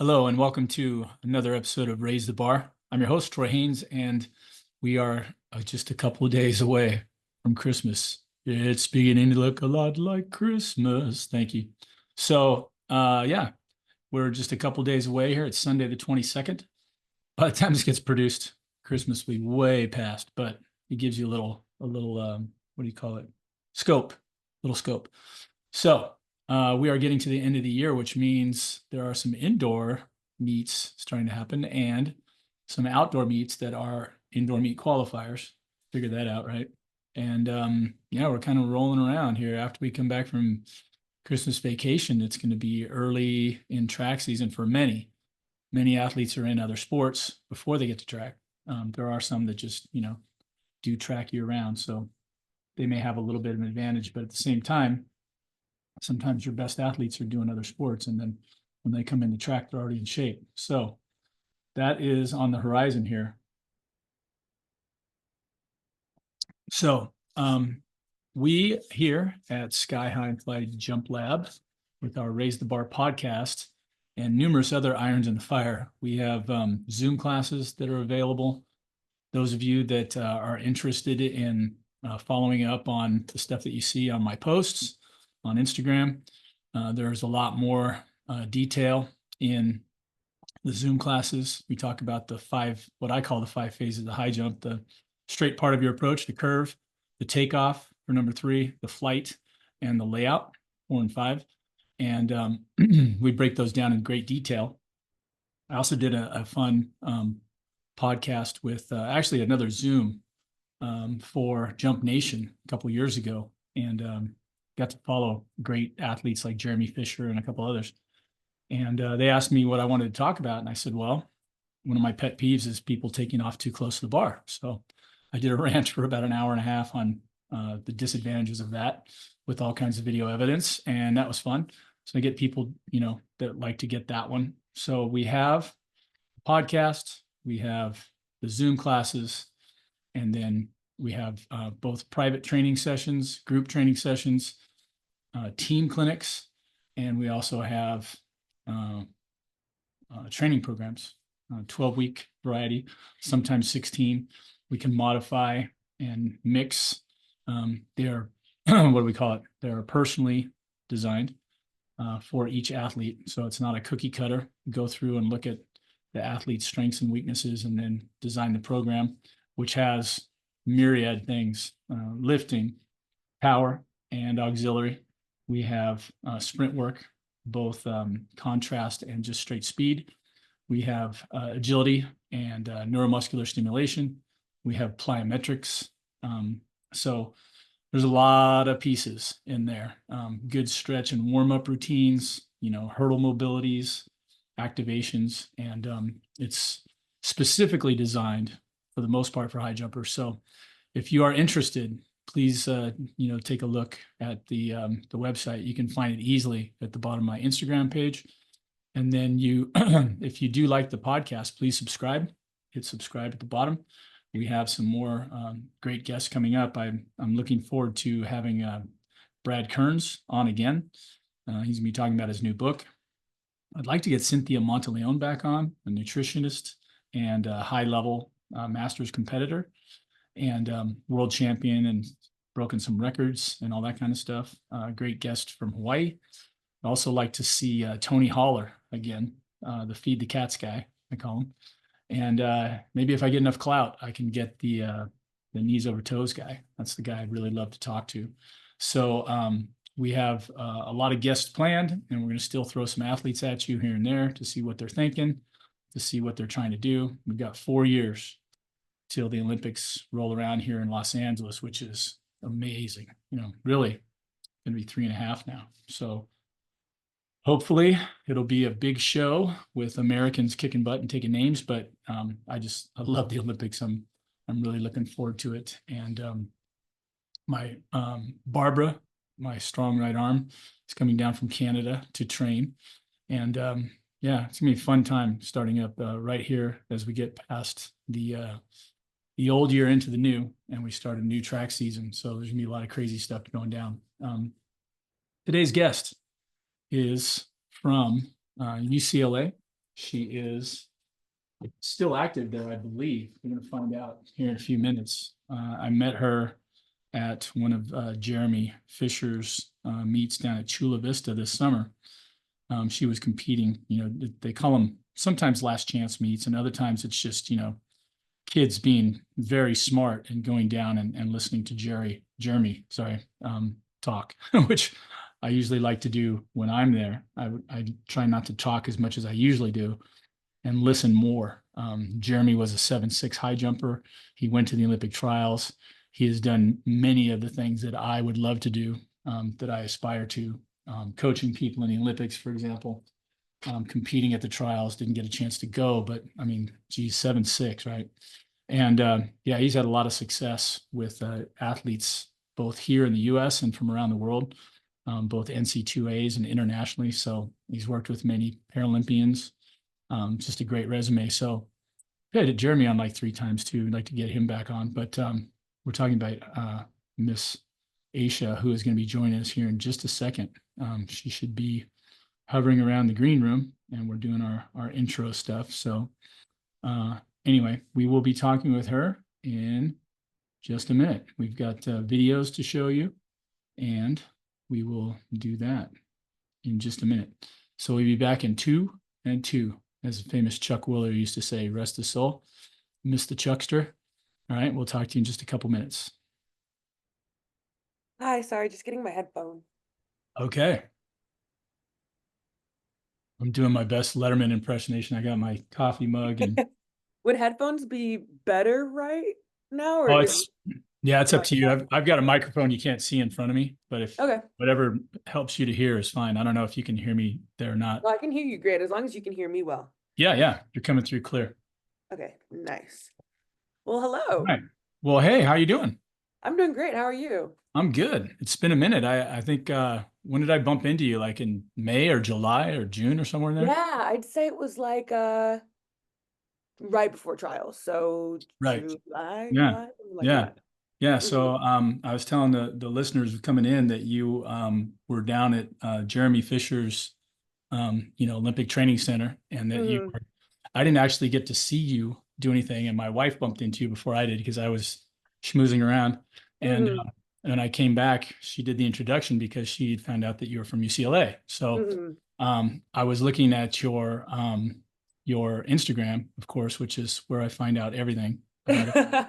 Hello and welcome to another episode of Raise the Bar. I'm your host, Troy Haines, and we are just a couple of days away from Christmas. It's beginning to look a lot like Christmas. Thank you. So, we're just a couple of days away here. It's Sunday the 22nd. By the time this gets produced, Christmas will be way past, but it gives you a little, what do you call it? Scope, little scope. So, we are getting to the end of the year, which means there are some indoor meets starting to happen and some outdoor meets that are indoor meet qualifiers. Figure that out, right? And we're kind of rolling around here after we come back from Christmas vacation. It's going to be early in track season for many. Many athletes are in other sports before they get to track. There are some that just, do track year round. So they may have a little bit of an advantage, but at the same time, sometimes your best athletes are doing other sports, and then when they come into track, they're already in shape. So that is on the horizon here. So we here at Sky High and Fly Jump Lab, with our Raise the Bar podcast and numerous other irons in the fire, we have Zoom classes that are available. Those of you that are interested in following up on the stuff that you see on my posts on Instagram, there's a lot more detail in the Zoom classes. We talk about what I call the 5 phases of the high jump: the straight part of your approach, the curve, the takeoff for number 3, the flight, and the layout, 4 and 5. And we break those down in great detail. I also did a fun podcast with actually another Zoom for Jump Nation a couple of years ago, and got to follow great athletes like Jeremy Fisher and a couple others. And they asked me what I wanted to talk about, and I said, well, one of my pet peeves is people taking off too close to the bar. So I did a rant for about an hour and a half on the disadvantages of that, with all kinds of video evidence, and that was fun. So I get people, that like to get that one. So we have a podcast, we have the Zoom classes, and then we have both private training sessions, group training sessions, team clinics, and we also have training programs, 12-week variety, sometimes 16. We can modify and mix. They're, what do we call it? They're personally designed for each athlete. So it's not a cookie cutter. Go through and look at the athlete's strengths and weaknesses and then design the program, which has myriad things: lifting, power, and auxiliary. We have sprint work, both contrast and just straight speed. We have agility and neuromuscular stimulation. We have plyometrics. So there's a lot of pieces in there. Good stretch and warm-up routines, hurdle mobilities, activations, and it's specifically designed for the most part for high jumpers. So if you are interested, please take a look at the website. You can find it easily at the bottom of my Instagram page. And then if you do like the podcast, please subscribe. Hit subscribe at the bottom. We have some more great guests coming up. I'm looking forward to having Brad Kearns on again. He's going to be talking about his new book. I'd like to get Cynthia Monteleone back on, a nutritionist and a high-level masters competitor, and world champion, and broken some records and all that kind of stuff. Great guest from Hawaii. I'd also like to see Tony Holler again, the Feed the Cats guy, I call him. And maybe if I get enough clout, I can get the knees over toes guy. That's the guy I'd really love to talk to. So we have a lot of guests planned, and we're going to still throw some athletes at you here and there to see what they're thinking, to see what they're trying to do. We've got 4 years till the Olympics roll around here in Los Angeles, which is amazing. Really going to be 3.5 now. So hopefully it'll be a big show with Americans kicking butt and taking names, but I love the Olympics. I'm really looking forward to it. And my Barbara, my strong right arm, is coming down from Canada to train. And it's gonna be a fun time starting up right here as we get past the old year into the new, and we start a new track season. So there's gonna be a lot of crazy stuff going down. Today's guest is from UCLA. She is still active there, I believe. We're going to find out here in a few minutes. I met her at one of Jeremy Fisher's meets down at Chula Vista this summer. She was competing, they call them sometimes last chance meets, and other times it's just, kids being very smart and going down and listening to Jeremy, talk, which I usually like to do when I'm there. I try not to talk as much as I usually do and listen more. Jeremy was a 7'6" high jumper. He went to the Olympic trials. He has done many of the things that I would love to do, that I aspire to, coaching people in the Olympics, for example, competing at the trials, didn't get a chance to go, but I mean, geez, 7'6", right? And yeah, he's had a lot of success with athletes, both here in the US and from around the world, both NC2As and internationally. So he's worked with many Paralympians, just a great resume. So I had Jeremy on like 3 times too. I'd like to get him back on, but we're talking about Miss Asha, who is going to be joining us here in just a second. She should be hovering around the green room, and we're doing our intro stuff. So anyway, we will be talking with her in just a minute. We've got videos to show you, and we will do that in just a minute. So we'll be back in 2 and 2, as the famous Chuck Wooler used to say, rest his soul. Miss the Chuckster. All right, we'll talk to you in just a couple minutes. Hi, sorry, just getting my headphone. Okay. I'm doing my best Letterman impersonation. I got my coffee mug and Would headphones be better right now, or oh, is it's up like to you. that? I've got a microphone you can't see in front of me, but if Okay. whatever helps you to hear is fine. I don't know if you can hear me there or not. Well, I can hear you great as long as you can hear me well. Yeah, you're coming through clear. Okay, nice. Well, All hello. right. Well, hey, how you doing? I'm doing great. How are you? I'm good. It's been a minute. I think when did I bump into you? Like in May or July or June or somewhere in there? Yeah, I'd say it was like right before trials. So Right. Yeah. July, something like Yeah. that. Yeah. Hmm. So I was telling the listeners coming in that you were down at Jeremy Fisher's Olympic Training Center, and that Hmm. I didn't actually get to see you do anything, and my wife bumped into you before I did because I was schmoozing around, and Hmm. when I came back, she did the introduction because she found out that you were from UCLA. So Hmm. I was looking at your Instagram, of course, which is where I find out everything about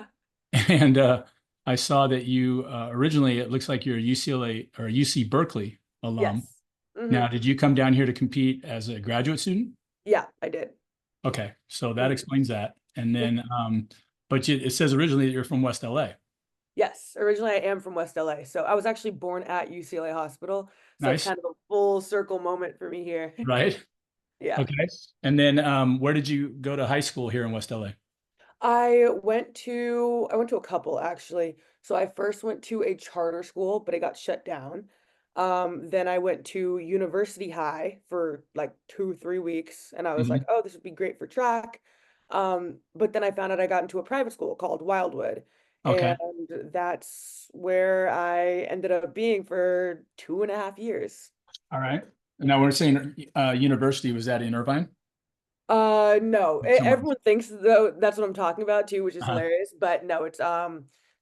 it. And I saw that you originally, it looks like you're a UCLA or a UC Berkeley alum. Yes. Hmm. Now, did you come down here to compete as a graduate student? Yeah, I did. Okay, so that Mhm. explains that. And then, but it says originally that you're from West LA. Yes, originally I am from West LA. So I was actually born at UCLA Hospital. So it's Nice, kind of a full circle moment for me here. right? Yeah. Okay. And then, where did you go to high school here in West LA? I went to a couple actually. So I first went to a charter school, but it got shut down. Then I went to University High for like 2, 3 weeks, and I was like, Mhm. oh, this would be great for track. But then I found out I got into a private school called Wildwood, Okay. and that's where I ended up being for 2.5 years. All right. And now we're saying university, was that in Irvine? No, Somewhere else. everyone thinks though that's what I'm talking about too, which is Uh-huh. hilarious. But no, it's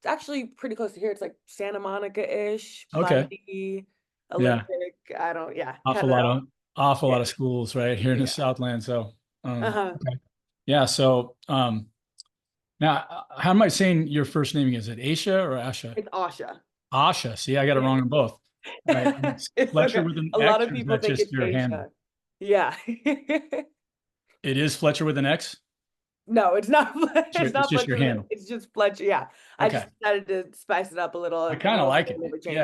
actually pretty close to here. It's like Santa Monica-ish, Okay. Bundy, Yeah. Olympic. I don't, yeah, Awful kind of, lot of awful yeah, lot of schools right here in the yeah. Southland. So, Uh-huh. okay. Yeah. So, now how am I saying your first name? Is it Asha or Asha? It's Asha. Asha. See, I got it Yeah. wrong on both. All right. And it's It's Fletcher okay. with an A lot X, of or is people that think just it's your handle? Asia. Yeah. It is Fletcher with an X. No, it's not. It's It's not just your Fletcher with handle. it. It's just Fletcher. Yeah, I Okay. just decided to spice it up a little, I and kind of most like people it. never changed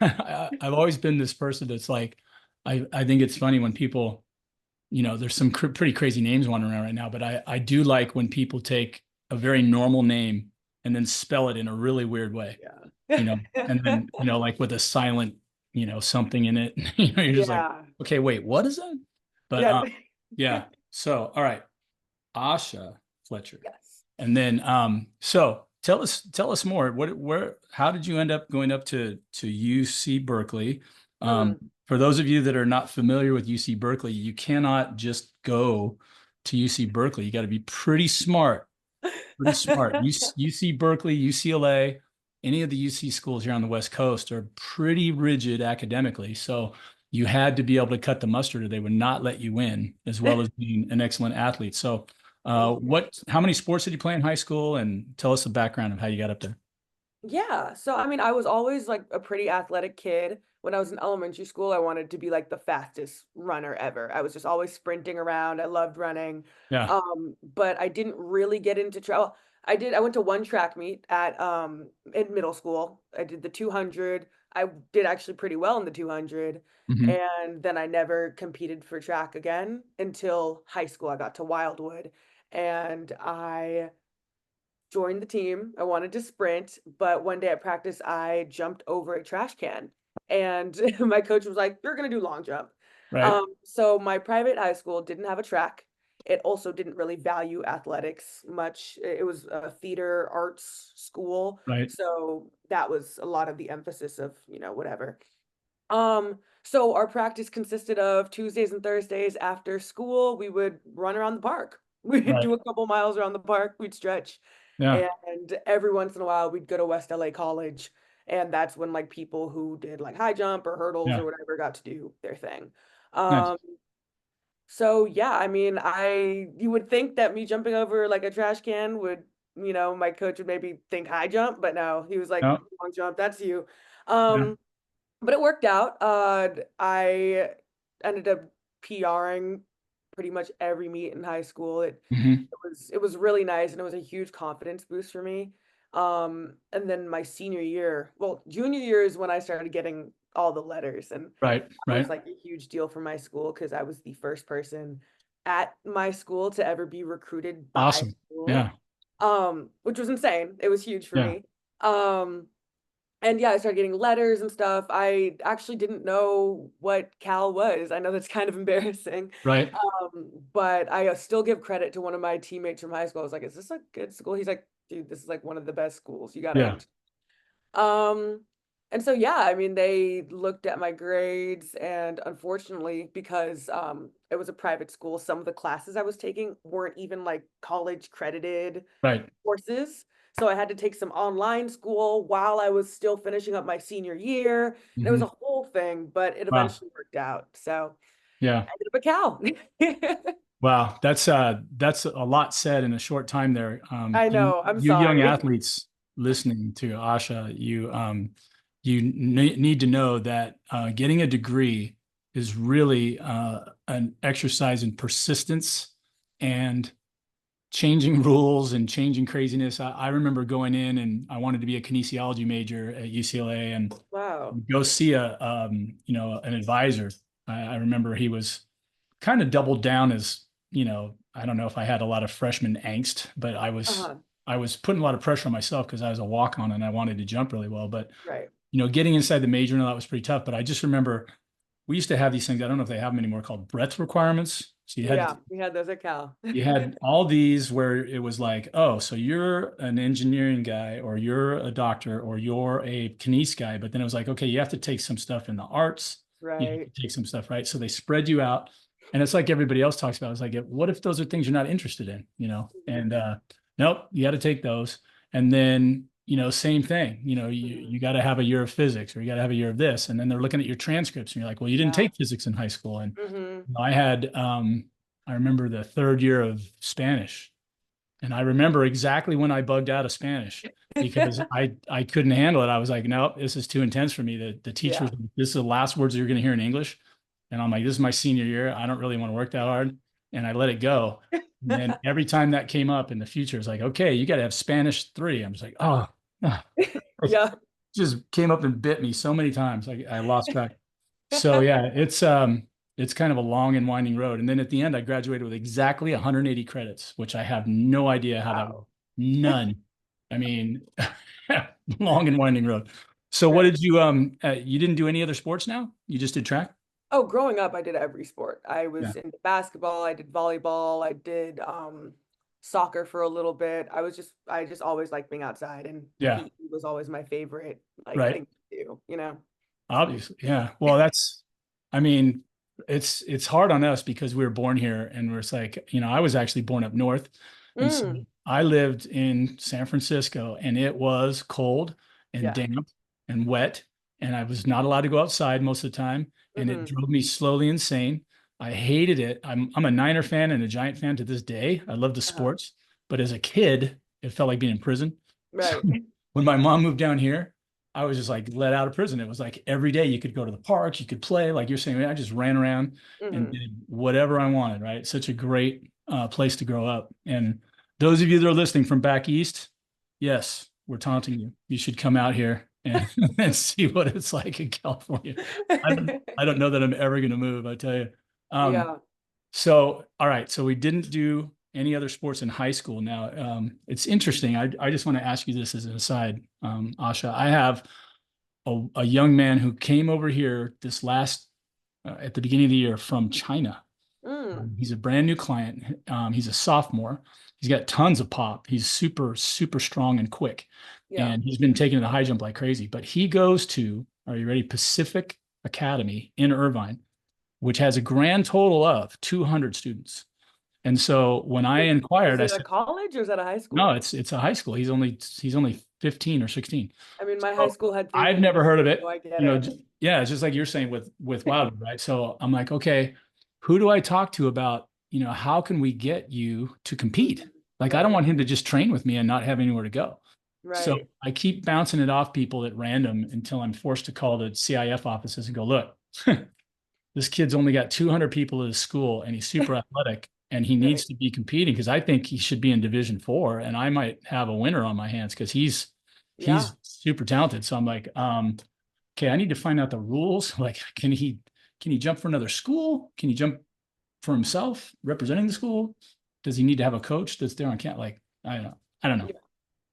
Yeah. it. I've always been this person that's like, I think it's funny when people, there's some pretty crazy names wandering around right now, but I do like when people take a very normal name and then spell it in a really weird way, you Yeah. know, and then, like with a silent, something in it, you're just like, Yeah. okay, wait, what is that? But Yep. yeah. So, all right. Asha Fletcher. Yes. And then, so tell us more. How did you end up going up to UC Berkeley? Mhm. For those of you that are not familiar with UC Berkeley, you cannot just go to UC Berkeley. You got to be pretty smart, pretty smart. UC Berkeley, UCLA, any of the UC schools here on the West Coast are pretty rigid academically. So you had to be able to cut the mustard or they would not let you in, as well as being an excellent athlete. So Mhm. how many sports did you play in high school? And tell us the background of how you got up there. Yeah, so I mean, I was always like a pretty athletic kid. When I was in elementary school, I wanted to be like the fastest runner ever. I was just always sprinting around. I loved running. Yeah. But I didn't really get into travel. I went to one track meet at in middle school. I did the 200. I did actually pretty well in the 200. Hmm. And then I never competed for track again until high school. I got to Wildwood and I joined the team. I wanted to sprint, but one day at practice, I jumped over a trash can. And my coach was like, "You're going to do long jump." Right. So my private high school didn't have a track. It also didn't really value athletics much. It was a theater arts school. Right. So that was a lot of the emphasis of, whatever. So our practice consisted of Tuesdays and Thursdays after school, we would run around the park. We'd Right. do a couple miles around the park, we'd stretch. Yeah. And every once in a while we'd go to West LA College. And that's when like people who did like high jump or hurdles or Yeah. whatever got to do their thing. Nice. Um, so yeah, I mean, you would think that me jumping over like a trash can would, my coach would maybe think high jump, but no, he was like, No. long jump, that's you. Yeah. Um, but it worked out. I ended up PRing pretty much every meet in high school. Hmm. It was really nice and it was a huge confidence boost for me. And then my senior year, well, junior year is when I started getting all the letters and Right. that was Right. like a huge deal for my school because I was the first person at my school to ever be recruited by Awesome. school. Yeah. Which was insane. It was huge for Yeah. me. Um, and yeah, I started getting letters and stuff. I actually didn't know what Cal was. I know that's kind of embarrassing. Right. But I still give credit to one of my teammates from high school. I was like, "Is this a good school?" He's like, "Dude, this is like one of the best schools. You got to Yeah. enter." Um, and so yeah, I mean, they looked at my grades and unfortunately, because it was a private school, some of the classes I was taking weren't even like college credited Right. courses. So I had to take some online school while I was still finishing up my senior year. And it was Hmm. a whole thing, but it Wow. eventually worked out. So Yeah. I ended up at Cal. Wow. That's a lot said in a short time there. I know. I'm You young sorry. athletes listening to Asha, you need to know that getting a degree is really an exercise in persistence and changing rules and changing craziness. I remember going in and I wanted to be a kinesiology major at UCLA and Wow. go see an advisor. I remember he was kind of doubled down as, I don't know if I had a lot of freshman angst, but Uh-huh. I was putting a lot of pressure on myself because I was a walk on and I wanted to jump really well. But, Right. getting inside the major and all that was pretty tough. But I just remember we used to have these things, I don't know if they have them anymore, called breadth requirements. So Yeah, we had those at Cal. you had all these where it was like, oh, so you're an engineering guy, or you're a doctor, or you're a kines guy. But then it was like, okay, you have to take some stuff in the arts. You have Right. to take some stuff, right? So they spread you out. And it's like everybody else talks about. It's like, what if those are things you're not interested in, Mhm. And nope, you got to take those. And then, same thing, Mhm. you got to have a year of physics or you got to have a year of this. And then they're looking at your transcripts and you're like, well, you didn't Yeah. take physics in high school. And Hmm. I had, I remember the third year of Spanish, and I remember exactly when I bugged out of Spanish because I couldn't handle it. I was like, no, this is too intense for me. The teachers, Yeah. this is the last words you're going to hear in English, and I'm like, this is my senior year. I don't really want to work that hard, and I let it go. And then every time that came up in the future, it's like, okay, you got to have Spanish 3. I'm just like, oh, it Yeah. just came up and bit me so many times. I lost track. So yeah, it's kind of a long and winding road. And then at the end, I graduated with exactly 180 credits, which I have no idea how that worked. Wow. None. I mean, long and winding road. So what Right. did you didn't do any other sports now? You just did track? Oh, growing up, I did every sport. I Yeah. was into basketball, I did volleyball, I did soccer for a little bit. I just always liked being outside and Yeah. PE was always my favorite like Right. thing to do, you know. Obviously. Yeah. Well, I mean, it's hard on us because we were born here and we're like, I was actually born up north. And so Mm, I lived in San Francisco and it was cold and yeah. damp and wet. And I was not allowed to go outside most of the time. And it Hmm. drove me slowly insane. I hated it. I'm a Niner fan and a Giant fan to this day. I love the Uh-huh. sports, but as a kid, it felt like being in prison. So Right. when my mom moved down here, I was just like let out of prison. It was like every day you could go to the parks, you could play, like you're saying. I just ran around and Hmm. did whatever I wanted, right? Such a great place to grow up. And those of you that are listening from back east, yes, we're taunting you. You should come out here and, and see what it's like in California. I don't know that I'm ever going to move, I tell you. Um, Yeah. so, all right. So we didn't do any other sports in high school. Now, it's interesting. I just want to ask you this as an aside, Asha. I have a young man who came over here this last at the beginning of the year from China. Mm, He's a brand new client. He's a sophomore. He's got tons of pop. He's super, super strong and quick. yeah. And he's been taking the high jump like crazy. But he goes to, are you ready? Pacific Academy in Irvine, which has a grand total of 200 students. And so when I Is inquired, I it a said, college or is that a high no, school? it's a high school. He's only 15 or 16. I mean, my high So school had three I've never meets, heard of so it. I get You know, it. yeah, it's just like you're saying with Wildwood, right? So I'm like, okay, who do I talk to about, how can we get you to compete? Mhm. Like, I don't Right. want him to just train with me and not have anywhere to go. So Right. I keep bouncing it off people at random until I'm forced to call the CIF offices and go, look, this kid's only got 200 people at his school and he's super athletic and he needs Right. to be competing because I think he should be in Division 4 and I might have a winner on my hands because Yeah. he's super talented. So I'm like, okay, I need to find out the rules. Like, can he jump for another school? Can he jump for himself representing the school? Does he need to have a coach that's there on camp? Like, I don't know. I don't know. Yeah.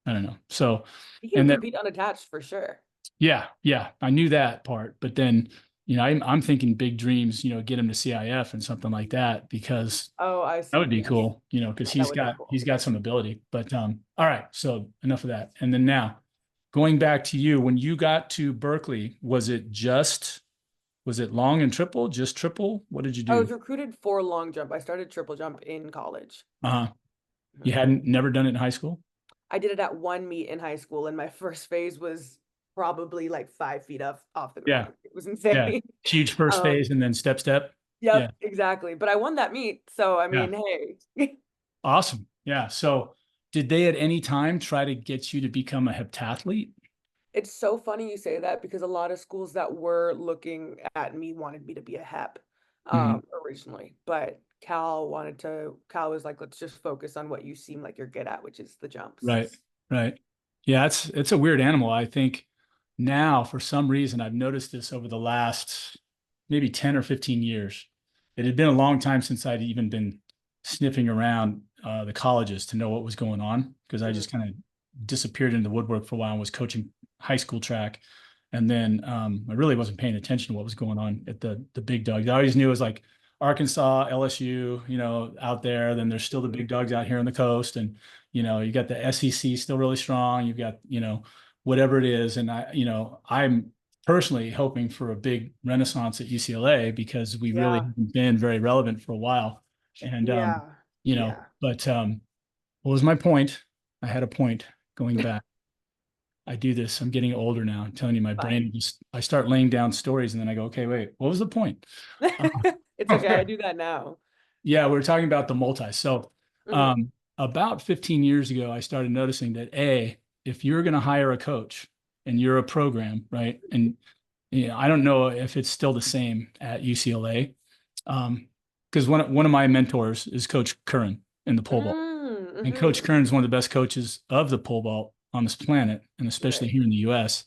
I don't know. So, You can and that compete unattached for sure. yeah, yeah, I knew that part, but then I'm thinking big dreams, get him to CIF and something like that because Oh, I that see. would be Yes. cool, because Yeah, that would be cool. he's got some ability. But all right, so enough of that. And then now going back to you, when you got to Berkeley, was it long and triple, just triple? What did you I do? was recruited for long jump. I started triple jump in college. Uh-huh. You Mhm. hadn't never done it in high school? I did it at one meet in high school, and my first phase was probably like 5 feet off the Yeah, ground. It was yeah. insane. Huge first Um, phase and then step. Yeah, yep, exactly. But I won that meet, so I yeah. mean, hey. Awesome. Yeah. So did they at any time try to get you to become a heptathlete? It's so funny you say that because a lot of schools that were looking at me wanted me to be a hep Mhm. originally, but Cal was like, let's just focus on what you seem like you're good at, which is the jumps. Right. Right. Yeah, it's a weird animal. I think now for some reason I've noticed this over the last maybe 10 or 15 years. It had been a long time since I'd even been sniffing around the colleges to know what was going on because I Mhm. just kind of disappeared into the woodwork for a while and was coaching high school track. And then I really wasn't paying attention to what was going on at the big dogs. I always knew it was like Arkansas, LSU, out there. Then there's still the big dogs out here on the coast. And, you got the SEC still really strong. You've got, whatever it is. And I'm personally hoping for a big renaissance at UCLA because we really Yeah. haven't been very relevant for a while. And Yeah. Yeah. but what was my point? I had a point going back. I do this. I'm getting older now. I'm telling you, my Fine. brain I start laying down stories and then I go, okay, wait, what was the point? Uh, It's okay. I do that now. yeah, we are talking about the multi. So, Hmm. about 15 years ago, I started noticing that if you're going to hire a coach and you're a program, right? And I don't know if it's still the same at UCLA, because one of my mentors is Coach Curran in the pole vault, and Mm-hmm. Coach Curran is one of the best coaches of the pole vault on this planet, and especially Right. here in the U.S.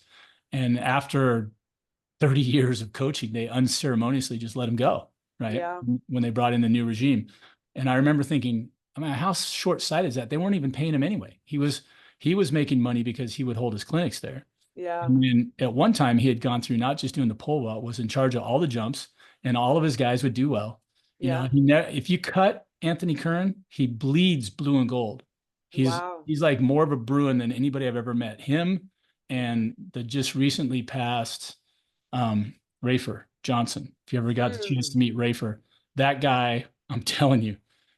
And after 30 years of coaching, they unceremoniously just let him go, right? Yeah. When they brought in the new regime. And I remember thinking, I mean, how short-sighted is that? They weren't even paying him anyway. He was making money because he would hold his clinics there. Yeah. And then at one time he had gone through not just doing the pole vault, was in charge of all the jumps, and all of his guys would do well. Yeah. If you cut Anthony Curran, he bleeds blue and gold. He's Wow. he's like more of a Bruin than anybody I've ever met. Him and the just recently passed Rafer. Johnson. If you ever got the chance to Mm. meet Rafer, that guy, I'm telling you,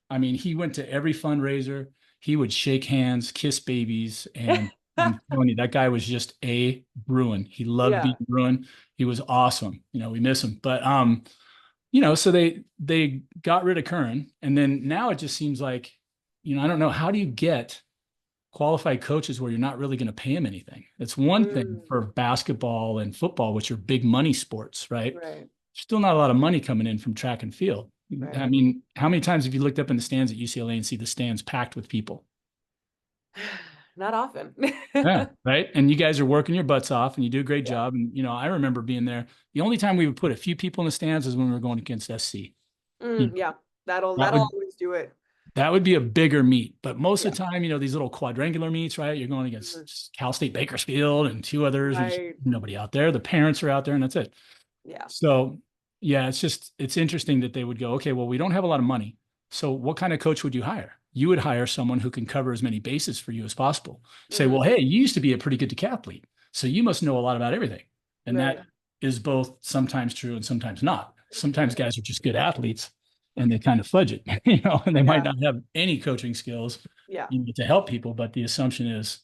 I mean, he went to every fundraiser. He would shake hands, kiss babies, and I'm telling you, that guy was just a Bruin. He loved being Yeah. a Bruin. He was awesome. You know, we miss him. But so they got rid of Curran, and then now it just seems like, I don't know, how do you get qualified coaches where you're not really going to pay them anything? It's one thing Mm. for basketball and football, which are big money sports, right? Right. Still not a lot of money coming in from track and field. I Right. mean, how many times have you looked up in the stands at UCLA and see the stands packed with people? Not often. Yeah, right. And you guys are working your butts off and you do a great Yeah. job. And, I remember being there. The only time we would put a few people in the stands is when we were going against SC. You know, Yeah. That'll that that'll would always do it. that would be a bigger meet. But most Yeah. of the time, these little quadrangular meets, right? You're going Mhm. against Cal State Bakersfield and two others. There's Right. nobody out there. The parents are out there, and that's it. Yeah. So, yeah, it's interesting that they would go, okay, well, we don't have a lot of money. So what kind of coach would you hire? You would hire someone who can cover as many bases for you as possible. Say, well, Hmm. hey, you used to be a pretty good decathlete, so you must know a lot about everything. And Right. that is both sometimes true and sometimes not. Sometimes Right. guys are just good athletes and they kind of fudge it, and they might Yeah. not have any coaching skills, Yeah. to help people. But the assumption is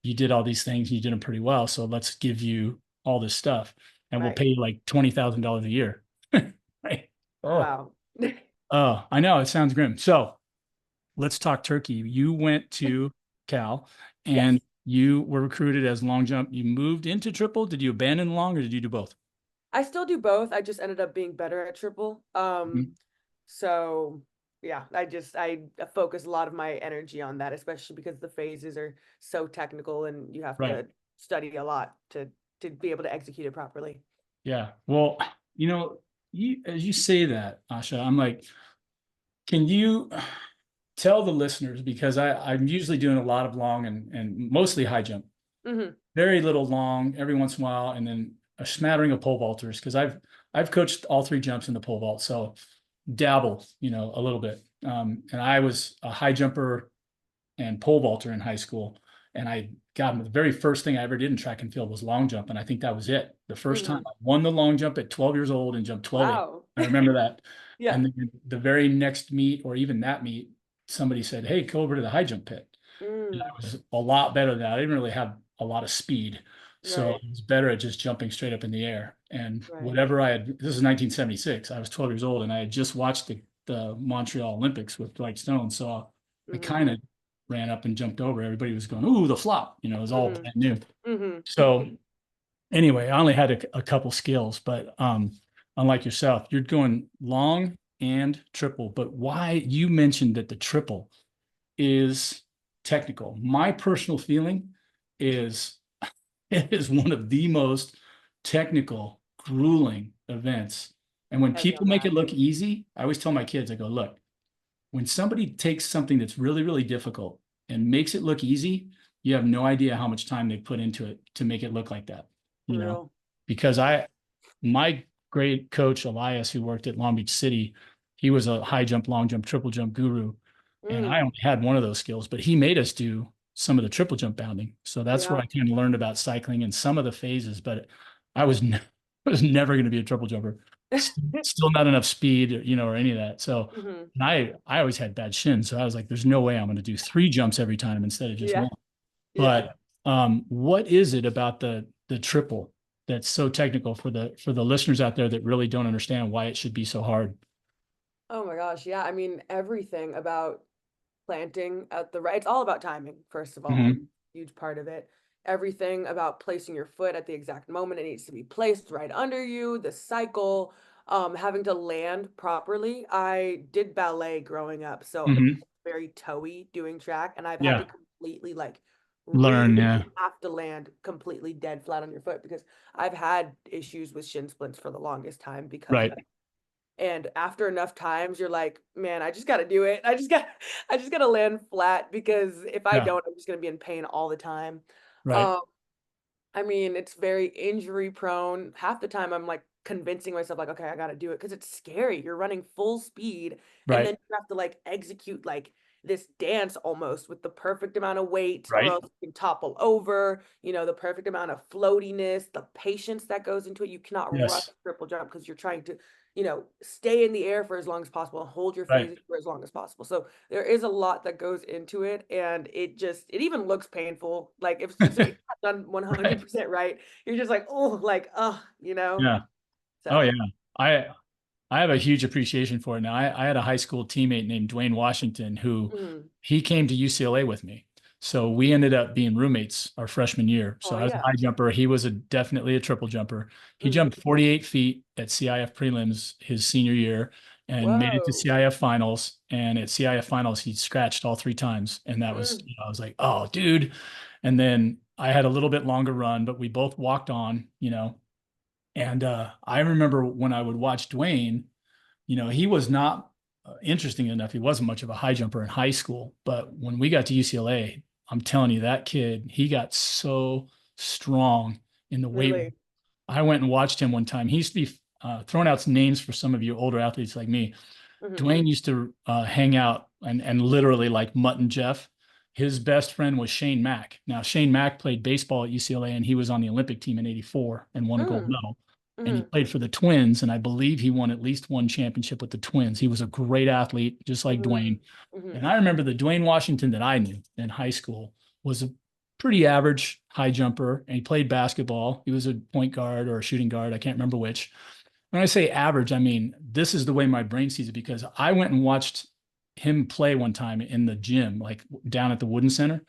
you did all these things, you did them pretty well. So let's give you all this stuff and we'll Right. pay you like $20,000 a year. Right. Oh, Wow. I know it sounds grim. So let's talk turkey. You went to Cal Yes. and you were recruited as long jump. You moved into triple. Did you abandon long or did you do both? I still do both. I just ended up being better at triple. Mhm. So yeah, I focus a lot of my energy on that, especially because the phases are so technical and you have Right. to study a lot to be able to execute it properly. Yeah. Well, as you say that, Asha, I'm like, can you tell the listeners, because I'm usually doing a lot of long and mostly high jump, Hmm. very little long every once in a while, and then a smattering of pole vaulters because I've coached all three jumps in the pole vault, so dabble, a little bit. And I was a high jumper and pole vaulter in high school, and I got the very first thing I ever did in track and field was long jump, and I think that was it. The first time Hmm. I won the long jump at 12 years old and jumped 12.8. Wow. I remember that. Yeah. And then the very next meet, or even that meet, somebody said, "Hey, go over to the high jump pit." And I Mm. was a lot better than that. I didn't really have a lot of speed. So Right. I was better at just jumping straight up in the air. And Right. whatever this is 1976. I was 12 years old and I had just watched the Montreal Olympics with Dwight Stone. So I Hmm. kind of ran up and jumped over. Everybody was going, "Ooh, the flop." It was all Hmm. brand new. Hmm. So anyway, I only had a couple skills, but unlike yourself, you're going long and triple. But why you mentioned that the triple is technical. My personal feeling is it is one of the most technical, grueling events. And when Heavy on people make that. it look easy, I always tell my kids, I go, look, when somebody takes something that's really, really difficult and makes it look easy, you have no idea how much time they put into it to make it look like that, For real. because my great coach, Elias, who worked at Long Beach City, he was a high jump, long jump, triple jump guru. And I Mm. only had one of those skills, but he made us do some of the triple jump bounding. So that's where Yeah. I kind of learned about cycling and some of the phases, but I was, I was never going to be a triple jumper. Still not enough speed, or any of that. So, Hmm. and I always had bad shins. So I was like, there's no way I'm going to do three jumps every time instead of just Yeah. one. Yeah. But what is it about the triple that's so technical for the listeners out there that really don't understand why it should be so hard? Oh my gosh. Yeah. I mean, everything about planting at the right, it's all about timing, first of all. Mhm. Huge part of it. Everything about placing your foot at the exact moment it needs to be placed right under you, the cycle, having to land properly. I did ballet growing up, so Mhm. very toey doing track, and I've had to Yeah. completely like Learn. really Yeah. have to land completely dead flat on your foot because I've had issues with shin splints for the longest time because of Right. it. And after enough times, you're like, man, I just got to do it. I just got to land flat because if I Yeah. don't, I'm just going to be in pain all the time. Right. Um, I mean, it's very injury prone. Half the time I'm like convincing myself like, okay, I got to do it because it's scary. You're running full speed and then Right. you have to like execute like this dance almost with the perfect amount of weight or Right. else you can topple over, the perfect amount of floatiness, the patience that goes into it. You cannot rush Yes. triple jump because you're trying to, stay in the air for as long as possible and hold your Right. phases for as long as possible. So there is a lot that goes into it, and it even looks painful. Like if somebody's not done Right. 100% right, you're just like, oh, like, Yeah. Oh yeah. So I I have a huge appreciation for it. Now, I had a high school teammate named Dwayne Washington who mhm. he came to UCLA with me. So we ended up being roommates our freshman year. So Oh I was a yeah. high jumper. He was definitely a triple jumper. He Mhm. jumped 48 feet at CIF prelims his senior year and made it to Whoa. CIF finals. And at CIF finals, he scratched all three times. And that was, Mm, I was like, oh, dude. And then I had a little bit longer run, but we both walked on, and I remember when I would watch Dwayne, he was not interesting enough. He wasn't much of a high jumper in high school. But when we got to UCLA, I'm telling you, that kid, he got so strong in the weight room. really. I went and watched him one time. He used to be throwing out some names for some of you older athletes like me. Mhm. Dwayne used to hang out and literally like Mutt and Jeff. His best friend was Shane Mack. Now, Shane Mack played baseball at UCLA and he was on the Olympic team in '84 and won a gold Mm, medal. And he mhm. played for the Twins. And I believe he won at least one championship with the Twins. He was a great athlete, just like Mhm. Dwayne. And Mhm. I remember the Dwayne Washington that I knew in high school was a pretty average high jumper. And he played basketball. He was a point guard or a shooting guard. I can't remember which. When I say average, I mean, this is the way my brain sees it because I went and watched him play one time in the gym, like down at the Wooden Center,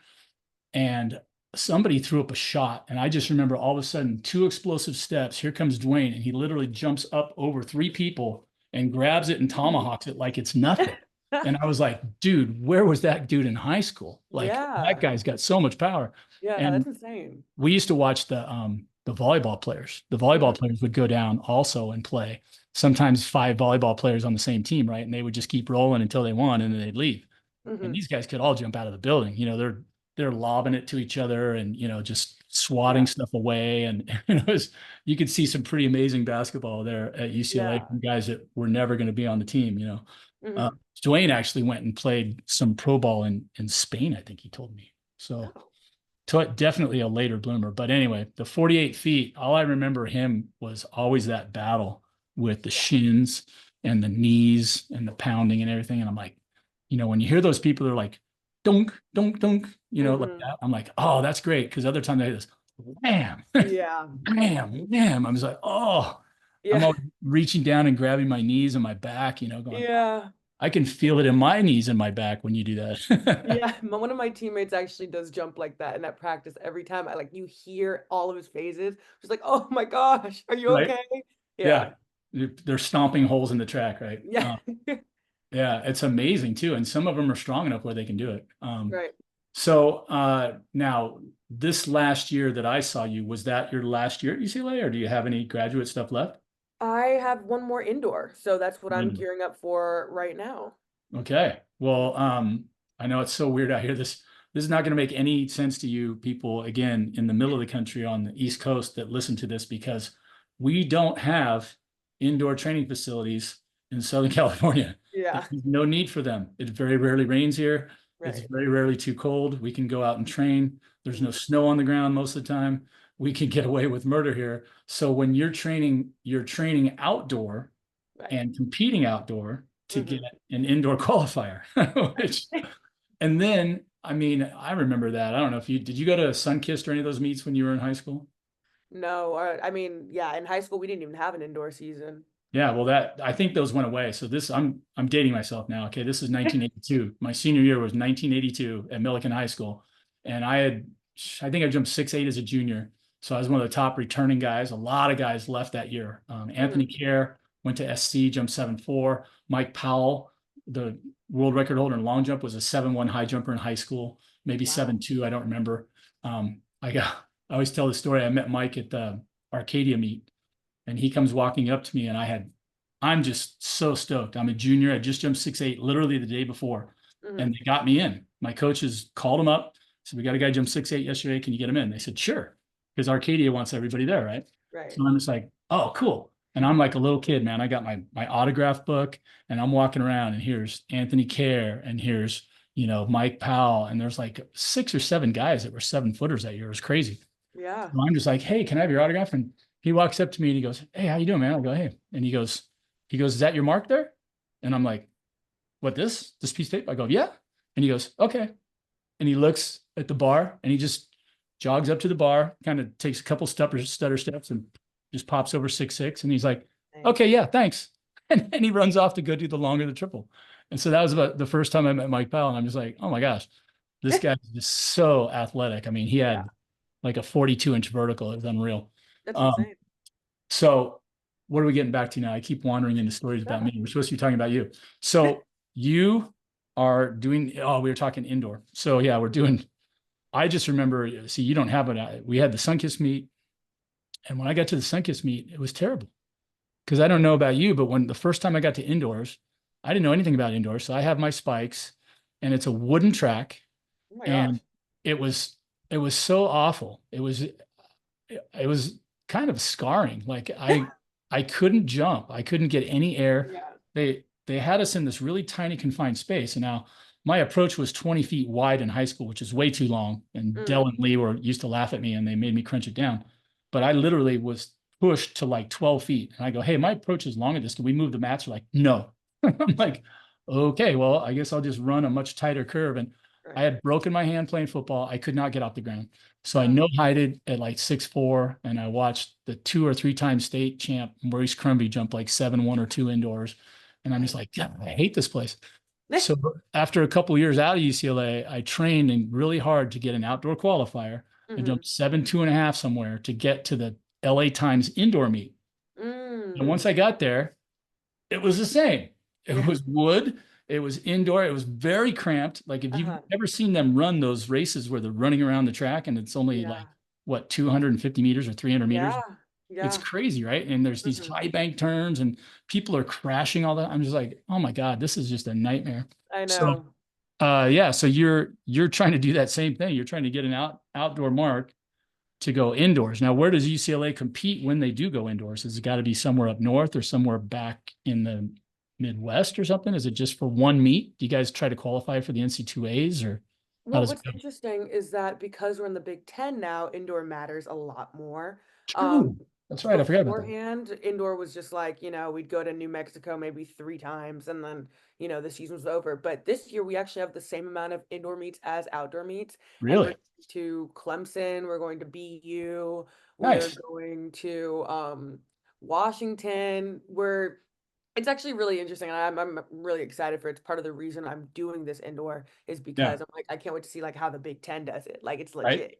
and somebody threw up a shot. And I just remember all of a sudden, two explosive steps. Here comes Dwayne, and he literally jumps up over three people and grabs it and tomahawks it like it's nothing. And I was like, dude, where was that dude in high school? Like, that Yeah. guy's got so much power. Yeah, And that's insane. we used to watch the volleyball players. The volleyball Mhm. players would go down also and play. Sometimes five volleyball players on the same team, right? And they would just keep rolling until they won, and then they'd leave. And Mhm. these guys could all jump out of the building. They're lobbing it to each other and just swatting Yeah. stuff away. And you could see some pretty amazing basketball there at UCLA Yeah. from guys that were never going to be on the team. Uh, Mhm. Dwayne actually went and played some pro ball in Spain, I think he told me. So Oh. definitely a later bloomer. But anyway, the 48 feet, all I remember him was always that battle with the Yeah. shins and the knees and the pounding and everything. And I'm like, when you hear those people, they're like, dunk, dunk, dunk, like Mhm. that. I'm like, oh, that's great. Because other times I hear this wham, Yeah. wham, wham. I was like, oh, I'm Yeah. always reaching down and grabbing my knees and my back, going, Yeah. I can feel it in my knees and my back when you do that. Yeah, one of my teammates actually does jump like that, and at practice, every time you hear all of his phases, just like, oh my gosh, are you Right? okay? Yeah. Yeah, They're stomping holes in the track, right? yeah, Yeah, it's amazing too. And some of them are strong enough where they can do it. right. So now this last year that I saw you, was that your last year at UCLA or do you have any graduate stuff left? I have one more indoor, so that's what I'm Mm. gearing up for right now. Okay. Well, I know it's so weird out here. This is not going to make any sense to you people, again, in the middle of the country on the East Coast that listen to this because we don't have indoor training facilities in Southern California. Yeah, There's no need for them. It very rarely rains here. It's right. very rarely too cold. We can go out and train. There's no Mhm. snow on the ground most of the time. We can get away with murder here. So when you're training outdoor Right. and competing outdoor to get Hmm. an indoor qualifier, which, and then, I mean, I remember that. I don't know if did you go to Sunkist or any of those meets when you were in high school? No, I mean, yeah, in high school we didn't even have an indoor season. Yeah, well, I think those went away. So I'm dating myself now. Okay, this is 1982. My senior year was 1982 at Millikan High School, and I think I jumped 6'8" as a junior. So I was one of the top returning guys. A lot of guys left that year. Anthony Hmm. Kerr went to SC, jumped 7'4". Mike Powell, the world record holder in long jump, was a 7'1" high jumper in high school, maybe Wow. 7'2". I don't remember. I always tell the story. I met Mike at the Arcadia meet and he comes walking up to me and I'm just so stoked. I'm a junior. I just jumped 6'8" literally the day before Hmm. and they got me in. My coaches called him up. Said, we got a guy jump 6'8" yesterday. Can you get him in? They said, sure. Because Arcadia wants everybody there, right? Right. So I'm just like, oh, cool. And I'm like a little kid, man. I got my autograph book and I'm walking around and here's Anthony Kerr and here's, Mike Powell. And there's like 6 or 7 guys that were 7-footers that year. It was crazy. Yeah. So I'm just like, hey, can I have your autograph? And he walks up to me and he goes, hey, how you doing, man? I go, hey. And he goes, is that your mark there? And I'm like, what, this piece of tape? I go, yeah. And he goes, okay. And he looks at the bar and he just jogs up to the bar, kind of takes a couple stutter steps and just pops over 6'6". And he's like, Nice. okay, yeah, thanks. And then he runs off to go do the longer the triple. And so that was about the first time I met Mike Powell. And I'm just like, oh my gosh, this guy is just so athletic. I mean, he Yeah. had like a 42-inch vertical. It was unreal. That's Um, insane. so what are we getting back to now? I keep wandering into stories about Yeah. me. We're supposed to be talking about you. So you are doing, oh, we were talking indoor. So yeah, I just remember, see, you don't have it. We had the Sunkist meet. And when I got to the Sunkist meet, it was terrible. Because I don't know about you, but when the first time I got to indoors, I didn't know anything about indoors. So I have my spikes and it's a wooden track. Oh my gosh. And it was it was so awful. It was kind of scarring. Like I couldn't jump. I couldn't get any air. Yeah. They had us in this really tiny confined space. And now my approach was 20 feet wide in high school, which is way too long. And Mm. Dell and Lee used to laugh at me and they made me crunch it down. But I literally was pushed to like 12 feet. And I go, hey, my approach is long at this. Can we move the mats? They're like, no. I'm like, okay, well, I guess I'll just run a much tighter curve. And I Right. had broken my hand playing football. I could not get off the ground. So I Uh, no-heighted at like 6'4", and I watched the 2 or 3 time state champ Maurice Crumby jump like 7-1 or 2 indoors. And I'm just nice. like, yeah, I hate this place. So after a couple of years out of UCLA, I trained and really hard to get an outdoor qualifier. I Mm-hmm. jumped 7'2.5" somewhere to get to the LA Times indoor meet. And Mm. once I got there, it was the same. It Yeah. was wood. It was indoor. It was very cramped. Like if you've Uh-huh. ever seen them run those races where they're running around the track and it's only like Yeah. what 250 meters or 300 meters. Yeah. It's Yeah. crazy, right? And there's these Mm-hmm. high bank turns and people are crashing all that. I'm just like, oh my God, this is just a nightmare. I So know. yeah, so you're trying to do that same thing. You're trying to get an outdoor mark to go indoors. Now, where does UCLA compete when they do go indoors? Has it got to be somewhere up north or somewhere back in the Midwest or something? Is it just for one meet? Do you guys try to qualify for the NC2As or how Well, does it what's go? interesting is that because we're in the Big Ten now, indoor matters a lot more. Um, True. That's right. I forgot about that. beforehand, indoor was just like, we'd go to New Mexico maybe 3 times and then, the season was over. But this year we actually have the same amount of indoor meets as outdoor meets. And we're Really? going to Clemson, we're going to BU, we're Nice. going to Washington. It's actually really interesting, and I'm really excited for it. It's part of the reason I'm doing this indoor is Yeah. because I'm like, I can't wait to see like how the Big Ten does it. Like it's Right. legit.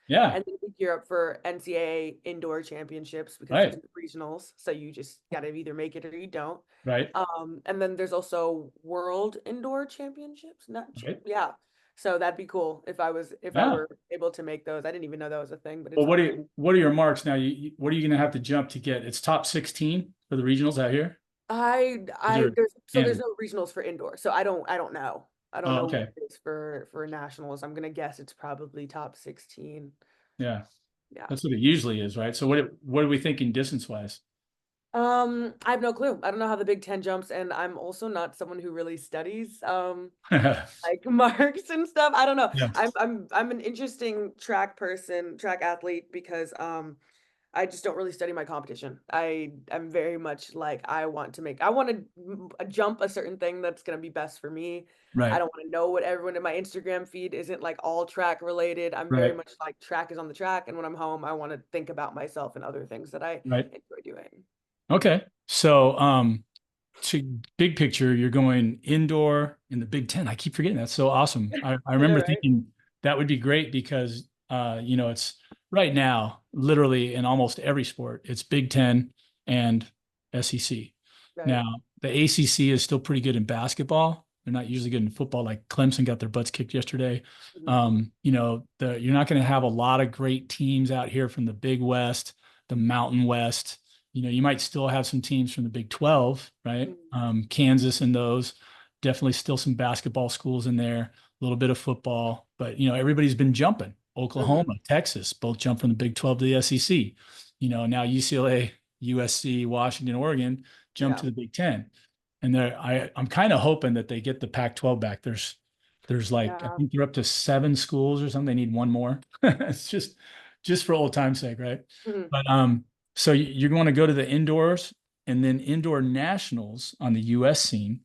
Yeah. And then we gear up for NCAA indoor championships because there's Right. regionals, so you just gotta either make it or you don't. Right. And then there's also World Indoor Championships. Not sure. Right. Yeah. So that'd be cool if I Yeah. were able to make those. I didn't even know that was a thing, but Well, it's a thing. what are your marks now? What are you going to have to jump to get? It's top 16 for the regionals out here. Is there There's Canada? no regionals for indoor, so I don't know. I don't Oh, know what okay. it is for nationals. I'm gonna guess it's probably top 16. Yeah. Yeah. That's what it usually is, right? So what are we thinking distance wise? I have no clue. I don't know how the Big Ten jumps, and I'm also not someone who really studies like marks and stuff. I don't know. Yeah. I'm an interesting track athlete because I just don't really study my competition. I'm very much like I want to jump a certain thing that's going to be best for me. I Right. don't want to know what everyone in my Instagram feed isn't like all track related. I'm very Right. much like track is on the track, and when I'm home, I want to think about myself and other things that I Right. enjoy doing. Okay. So, to big picture, you're going indoor in the Big Ten. I keep forgetting that's so awesome. I I know, remember right? thinking that would be great because, it's right now, literally in almost every sport, it's Big Ten and SEC. Right. Now, the ACC is still pretty good in basketball. They're not usually good in football. Like Clemson got their butts kicked yesterday. Mhm. You're not going to have a lot of great teams out here from the Big West, the Mountain West. You might still have some teams from the Big 12, right? Mhm. Kansas and those. Definitely still some basketball schools in there, a little bit of football, but everybody's been jumping. Oklahoma, Mhm. Texas, both jumped from the Big 12 to the SEC. Now UCLA USC, Washington, Oregon jump Yeah. to the Big Ten. And I'm kind of hoping that they get the Pac-12 back. There's like, I Yeah. think they're up to 7 schools or something. They need one more. It's just for old time's sake, right? Mhm. But so you're going to go to the indoors and then indoor nationals on the US scene,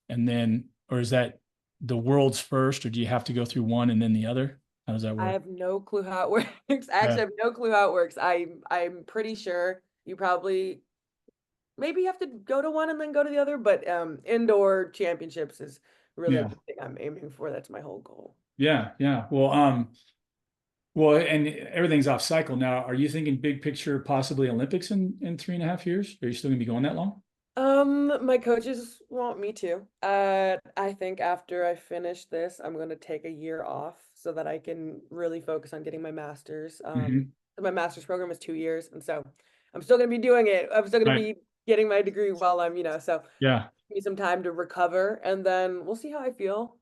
and then, or is that the world's first, or do you have to go through one and then the other? How does that I work? have no clue how it works. I Yeah. actually have no clue how it works. I'm pretty sure you probably maybe have to go to one and then go to the other, but indoor championships is really Yeah. the thing I'm aiming for. That's my whole goal. Yeah. Yeah. Well, and everything's off cycle now. Are you thinking big picture, possibly Olympics in 3.5 years? Are you still gonna be going that long? My coaches want me to. I think after I finish this, I'm gonna take a year off so that I can really focus on getting my master's. Hmm. My master's program is 2 years, and so I'm still gonna be doing it. I'm still gonna Right. be getting my degree while I'm, so Yeah. give me some time to recover, and then we'll see how I feel.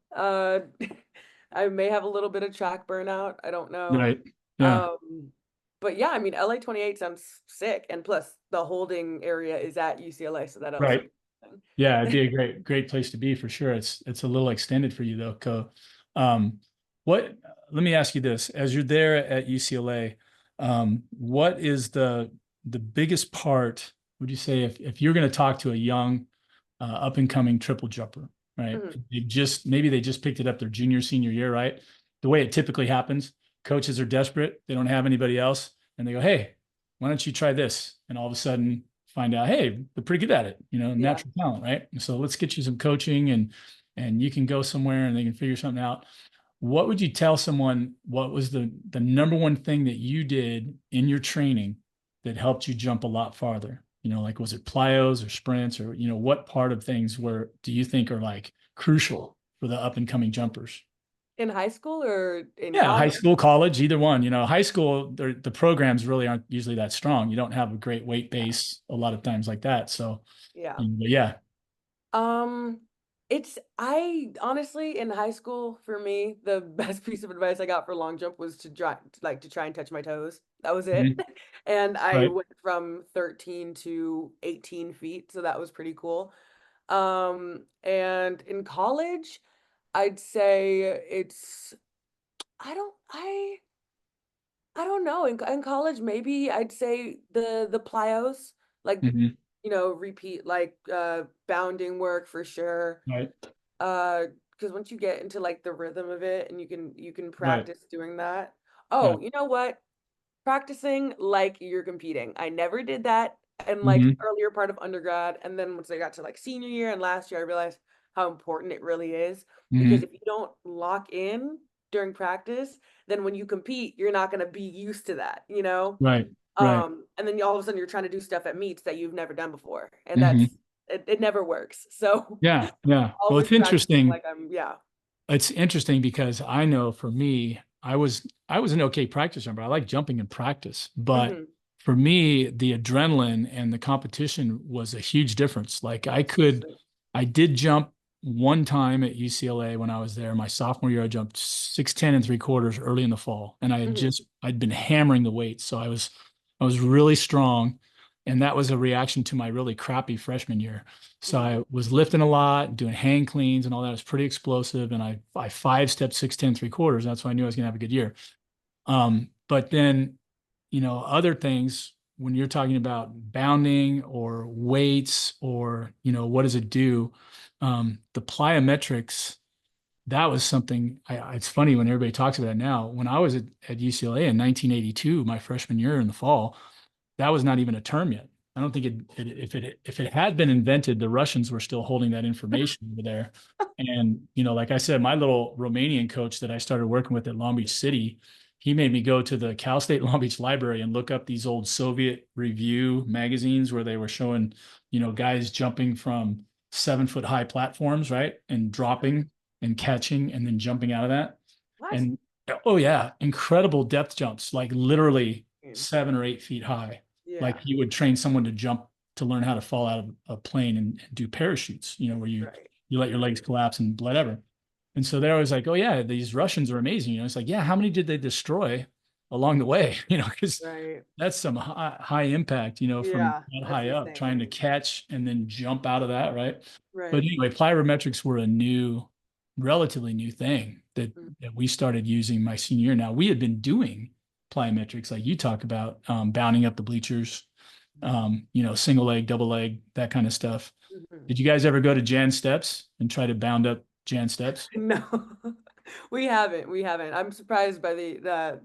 I may have a little bit of track burnout. I don't know. Right. Yeah. Um, but yeah, I mean, LA 28 sounds sick, and plus the holding area is at UCLA, so that also. Right. Yeah, it'd be a great place to be for sure. It's a little extended for you though, Co. Um, what, let me ask you this. As you're there at UCLA, what is the biggest part, would you say, if you're going to talk to a young up and coming triple jumper, right? Mhm. Maybe they just picked it up their junior, senior year, right? The way it typically happens, coaches are desperate, they don't have anybody else, and they go, hey, why don't you try this? And all of a sudden find out, hey, they're pretty good at it, Yeah. natural talent, right? So let's get you some coaching, and you can go somewhere and they can figure something out. What would you tell someone? What was the number one thing that you did in your training that helped you jump a lot farther? Like, was it plyos or sprints, or what part of things do you think are like crucial for the up and coming jumpers? In high school or in Yeah, high college? school, college, either one. High school, the programs really aren't usually that strong. You don't have a great weight base a lot of times like that. So, Yeah. but yeah. Um, I honestly in high school for me, the best piece of advice I got for long jump was to try and touch my toes. That was it. Mhm. And I Right. went from 13 to 18 feet, so that was pretty cool. And in college, I'd say it's I don't I don't know. In college, maybe I'd say the plyos, like Hmm. repeat like bounding work for sure. Right. Because once you get into like the rhythm of it and you can Right. practice doing that. Yeah. Oh, you know what? Practicing like you're competing. I never did that in like Hmm. earlier part of undergrad, and then once I got to like senior year and last year, I realized how important it really is because Hmm. if you don't lock in during practice, then when you compete, you're not going to be used to that, you know? Right. Right. And then all of a sudden you're trying to do stuff at meets that you've never done before, and Hmm. it never works. So Yeah. Yeah. Well, always practicing like I'm, yeah. It's interesting because I know for me, I was an okay practice jumper. I like jumping in practice, but Hmm. for me, the adrenaline and the competition was a huge difference. Like Absolutely. I did jump one time at UCLA when I was there. My sophomore year, I jumped 6'10 3/4" early in the fall, and Hmm. I'd been hammering the weights, so I was really strong, and that was a reaction to my really crappy freshman year. So Hmm. I was lifting a lot, doing hang cleans and all that. It was pretty explosive, and I 5 stepped 6'10 3/4. That's why I knew I was gonna have a good year. But then, other things, when you're talking about bounding or weights or, what does it do? The plyometrics, that was something it's funny when everybody talks about it now. When I was at UCLA in 1982, my freshman year in the fall, that was not even a term yet. I don't think if it had been invented, the Russians were still holding that information over there. And like I said, my little Romanian coach that I started working with at Long Beach City, he made me go to the Cal State Long Beach Library and look up these old Soviet review magazines where they were showing, guys jumping from 7 foot high platforms, right, and dropping and catching and then jumping out of that. What? And oh yeah, incredible depth jumps, like literally Mm. 7 or 8 feet high, like Yeah. you would train someone to jump to learn how to fall out of a plane and do parachutes, where you Right. you let your legs collapse and whatever. And so they're always like, oh yeah, these Russians are amazing. It's like, yeah, how many did they destroy along the way, because Right. that's some high impact, from Yeah, that that's high up, trying insane. to catch and then jump out of that, right? But Right. anyway, plyometrics were a relatively new thing Mm. that we started using my senior year. Now, we had been doing plyometrics, like you talk about, bounding up the bleachers, single leg, double leg, that kind of stuff. Mhm. Did you guys ever go to Jan steps and try to bound up Jan steps? No, we haven't. We haven't. I'm surprised by the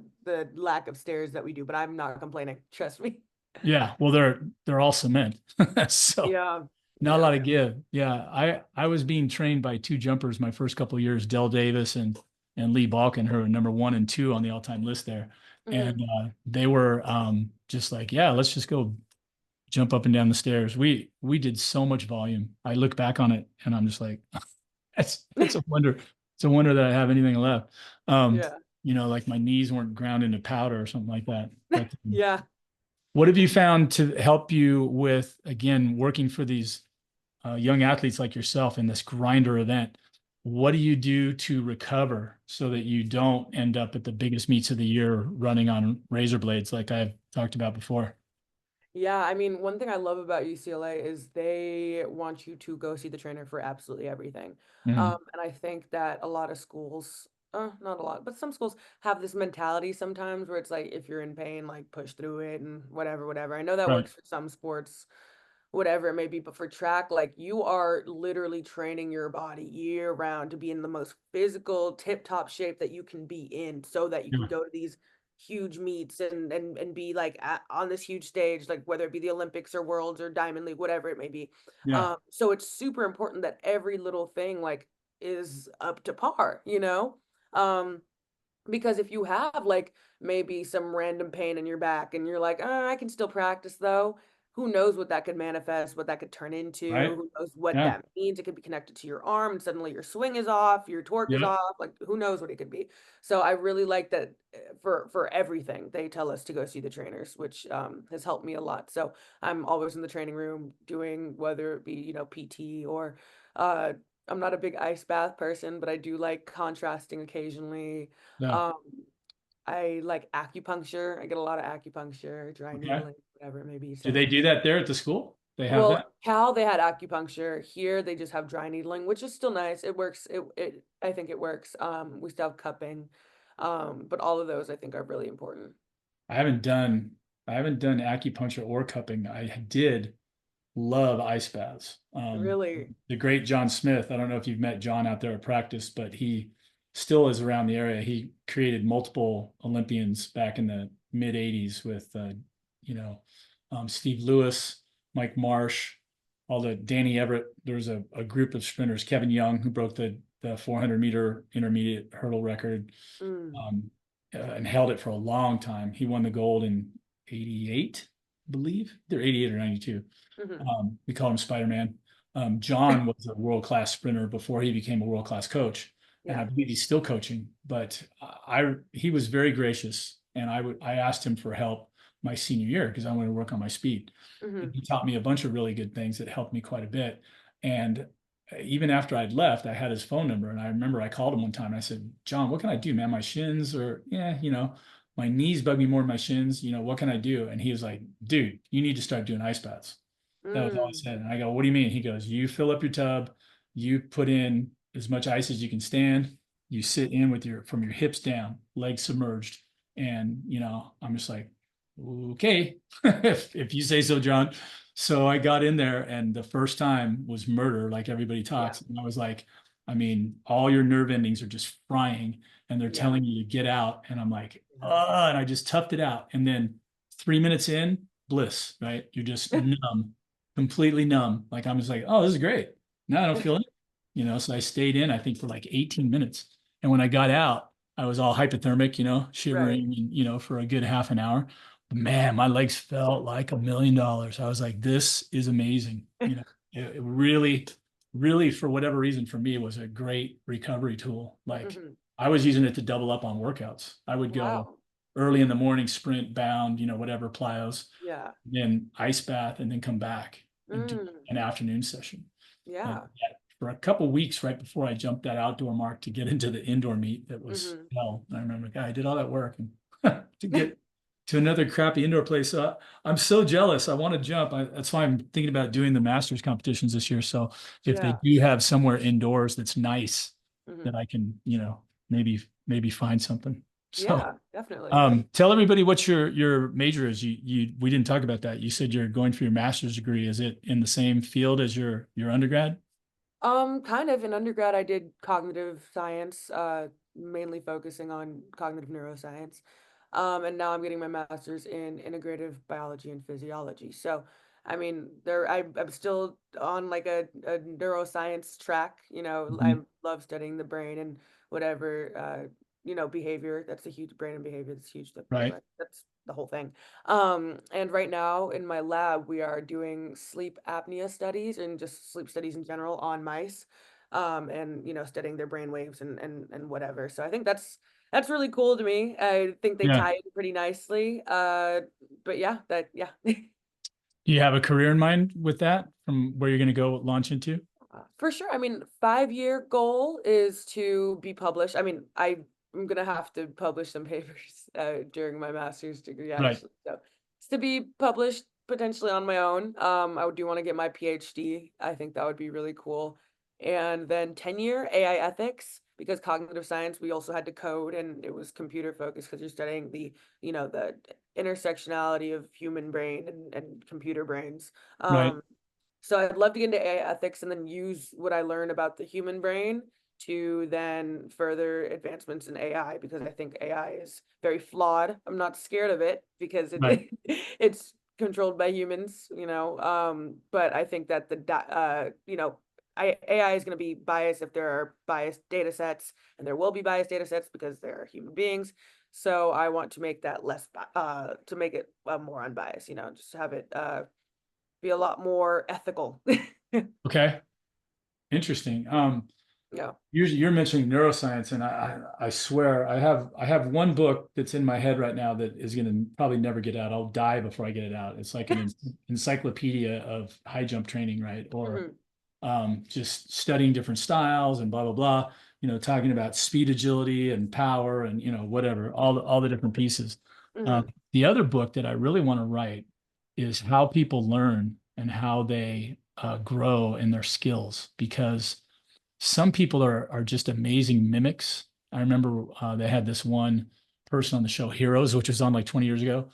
lack of stairs that we do, but I'm not complaining. Trust me. Yeah, well, they're all cement, so Yeah. not a Yeah. lot of give. Yeah, I was being trained by two jumpers my first couple of years, Dell Davis and Lee Balkin, who are number 1 and 2 on the all-time list there, Hmm. and they were just like, yeah, let's just go jump up and down the stairs. We did so much volume. I look back on it and I'm just like, that's a wonder. It's a wonder that I have anything left. Um, Yeah. like my knees weren't ground into powder or something like that. But Yeah. what have you found to help you with, again, working for these young athletes like yourself in this grinder event? What do you do to recover so that you don't end up at the biggest meets of the year running on razor blades like I've talked about before? Yeah, I mean, one thing I love about UCLA is they want you to go see the trainer for absolutely everything. Mhm. And I think that a lot of schools, not a lot, but some schools have this mentality sometimes where it's like, if you're in pain, like push through it and whatever, whatever. I know that Right. works for some sports, whatever it may be, but for track, like you are literally training your body year round to be in the most physical, tip-top shape that you can be in so that you can Yeah. go to these huge meets and be like on this huge stage, like whether it be the Olympics or Worlds or Diamond League, whatever it may be. Yeah. So it's super important that every little thing like is up to par, you know? Um, because if you have like maybe some random pain in your back and you're like, I can still practice though, who knows what that could manifest, what that could turn into, Right. who knows what Yeah. that means. It could be connected to your arm and suddenly your swing is off, your torque is Yeah. off, like who knows what it could be. So I really like that for everything they tell us to go see the trainers, which has helped me a lot. So I'm always in the training room doing whether it be, PT or uh I'm not a big ice bath person, but I do like contrasting occasionally. Yeah. um, I like acupuncture. I get a lot of acupuncture, dry Okay. needling, whatever it may be. Do So, they do that there at the school? They have well, that? Cal, they had acupuncture. Here, they just have dry needling, which is still nice. It works. I think it works. We still have cupping. But all of those I think are really important. I haven't done I haven't done acupuncture or cupping. I did love ice baths. Really? The great John Smith, I don't know if you've met John out there at practice, but he still is around the area. He created multiple Olympians back in the mid 80s with you know, Steve Lewis, Mike Marsh, all the Danny Everett. There's a group of sprinters, Kevin Young, who broke the 400-meter intermediate hurdle record, Mm, and held it for a long time. He won the gold in 88, I believe. They're 88 or 92. hmm. We call him Spider-Man. John was a world-class sprinter before he became a world-class coach, and I Yeah. believe he's still coaching. But he was very gracious, and I asked him for help my senior year because I wanted to work on my speed. And Hmm. he taught me a bunch of really good things that helped me quite a bit. And even after I'd left, I had his phone number, and I remember I called him one time. And I said, "John, what can I do, man? My shins, or yeah, my knees bug me more than my shins. What can I do?" And he was like, "Dude, you need to start doing ice baths." That was all I Mm, said. And I go, "What do you mean?" He goes, "You fill up your tub, you put in as much ice as you can stand, you sit in with from your hips down, legs submerged." And, I'm just like, "Okay, if you say so, John." So I got in there, and the first time was murder, like everybody yeah. talks. And I was like, I mean, all your nerve endings are just frying, and they're Yeah. telling you to get out. And I'm like, Yeah. and I just toughed it out. And then 3 minutes in, bliss, right? You're just numb, completely numb. Like I'm just like, oh, this is great. Now I don't feel it. So I stayed in, I think, for like 18 minutes. And when I got out, I was all hypothermic, Right. shivering, for a good half an hour. But man, my legs felt like $1 million. I was like, this is amazing. It really, really, for whatever reason, for me, it was a great recovery tool. Like Hmm. I was using it to double up on workouts. I would go Wow. early in the morning, sprint, bound, whatever, plyos, Yeah. then ice bath, and then come back and do Mm, an afternoon session. And yeah. for a couple weeks right before I jumped that outdoor mark to get into the indoor meet, that was Hmm. hell. I remember, God, I did all that work. And to get to another crappy indoor place. So I'm so jealous. I want to jump. That's why I'm thinking about doing the masters competitions this year. So if they Yeah. do have somewhere indoors that's nice, Mhm. that I can, maybe find something. So Yeah, definitely. tell everybody what your major is. We didn't talk about that. You said you're going for your master's degree. Is it in the same field as your undergrad? Kind of in undergrad, I did cognitive science, mainly focusing on cognitive neuroscience. And now I'm getting my master's in integrative biology and physiology. So, I mean, I'm still on like a neuroscience track. I Mhm. love studying the brain and whatever, behavior. That's a huge brain and behavior. That's huge. Right, That's the whole thing. And right now in my lab, we are doing sleep apnea studies and just sleep studies in general on mice, and studying their brain waves and whatever. So I think that's really cool to me. I think they yeah. tie in pretty nicely. But yeah, yeah. Do you have a career in mind with that from where you're going to go launch into? For sure. I mean, 5-year goal is to be published. I mean, I'm gonna have to publish some papers during my master's degree, Right, actually. So it's to be published potentially on my own. I do want to get my PhD. I think that would be really cool. And then 10-year AI ethics, because cognitive science, we also had to code and it was computer focused because you're studying the intersectionality of human brain and computer brains. right, So I'd love to get into AI ethics and then use what I learn about the human brain to then further advancements in AI because I think AI is very flawed. I'm not scared of it because right. it's controlled by humans, but I think that AI is going to be biased if there are biased data sets, and there will be biased data sets because there are human beings. So I want to make that to make it more unbiased, just have it be a lot more ethical. Okay, interesting. Yeah. You're mentioning neuroscience, and I swear I have one book that's in my head right now that is going to probably never get out. I'll die before I get it out. It's like an encyclopedia of high jump training, right? Or Hmm. just studying different styles and blah blah blah. Talking about speed, agility, and power, and whatever, all the different pieces. Um, Hmm. the other book that I really want to write is how people learn and how they grow in their skills, because some people are just amazing mimics. I remember they had this one person on the show Heroes, which was on like 20 years ago.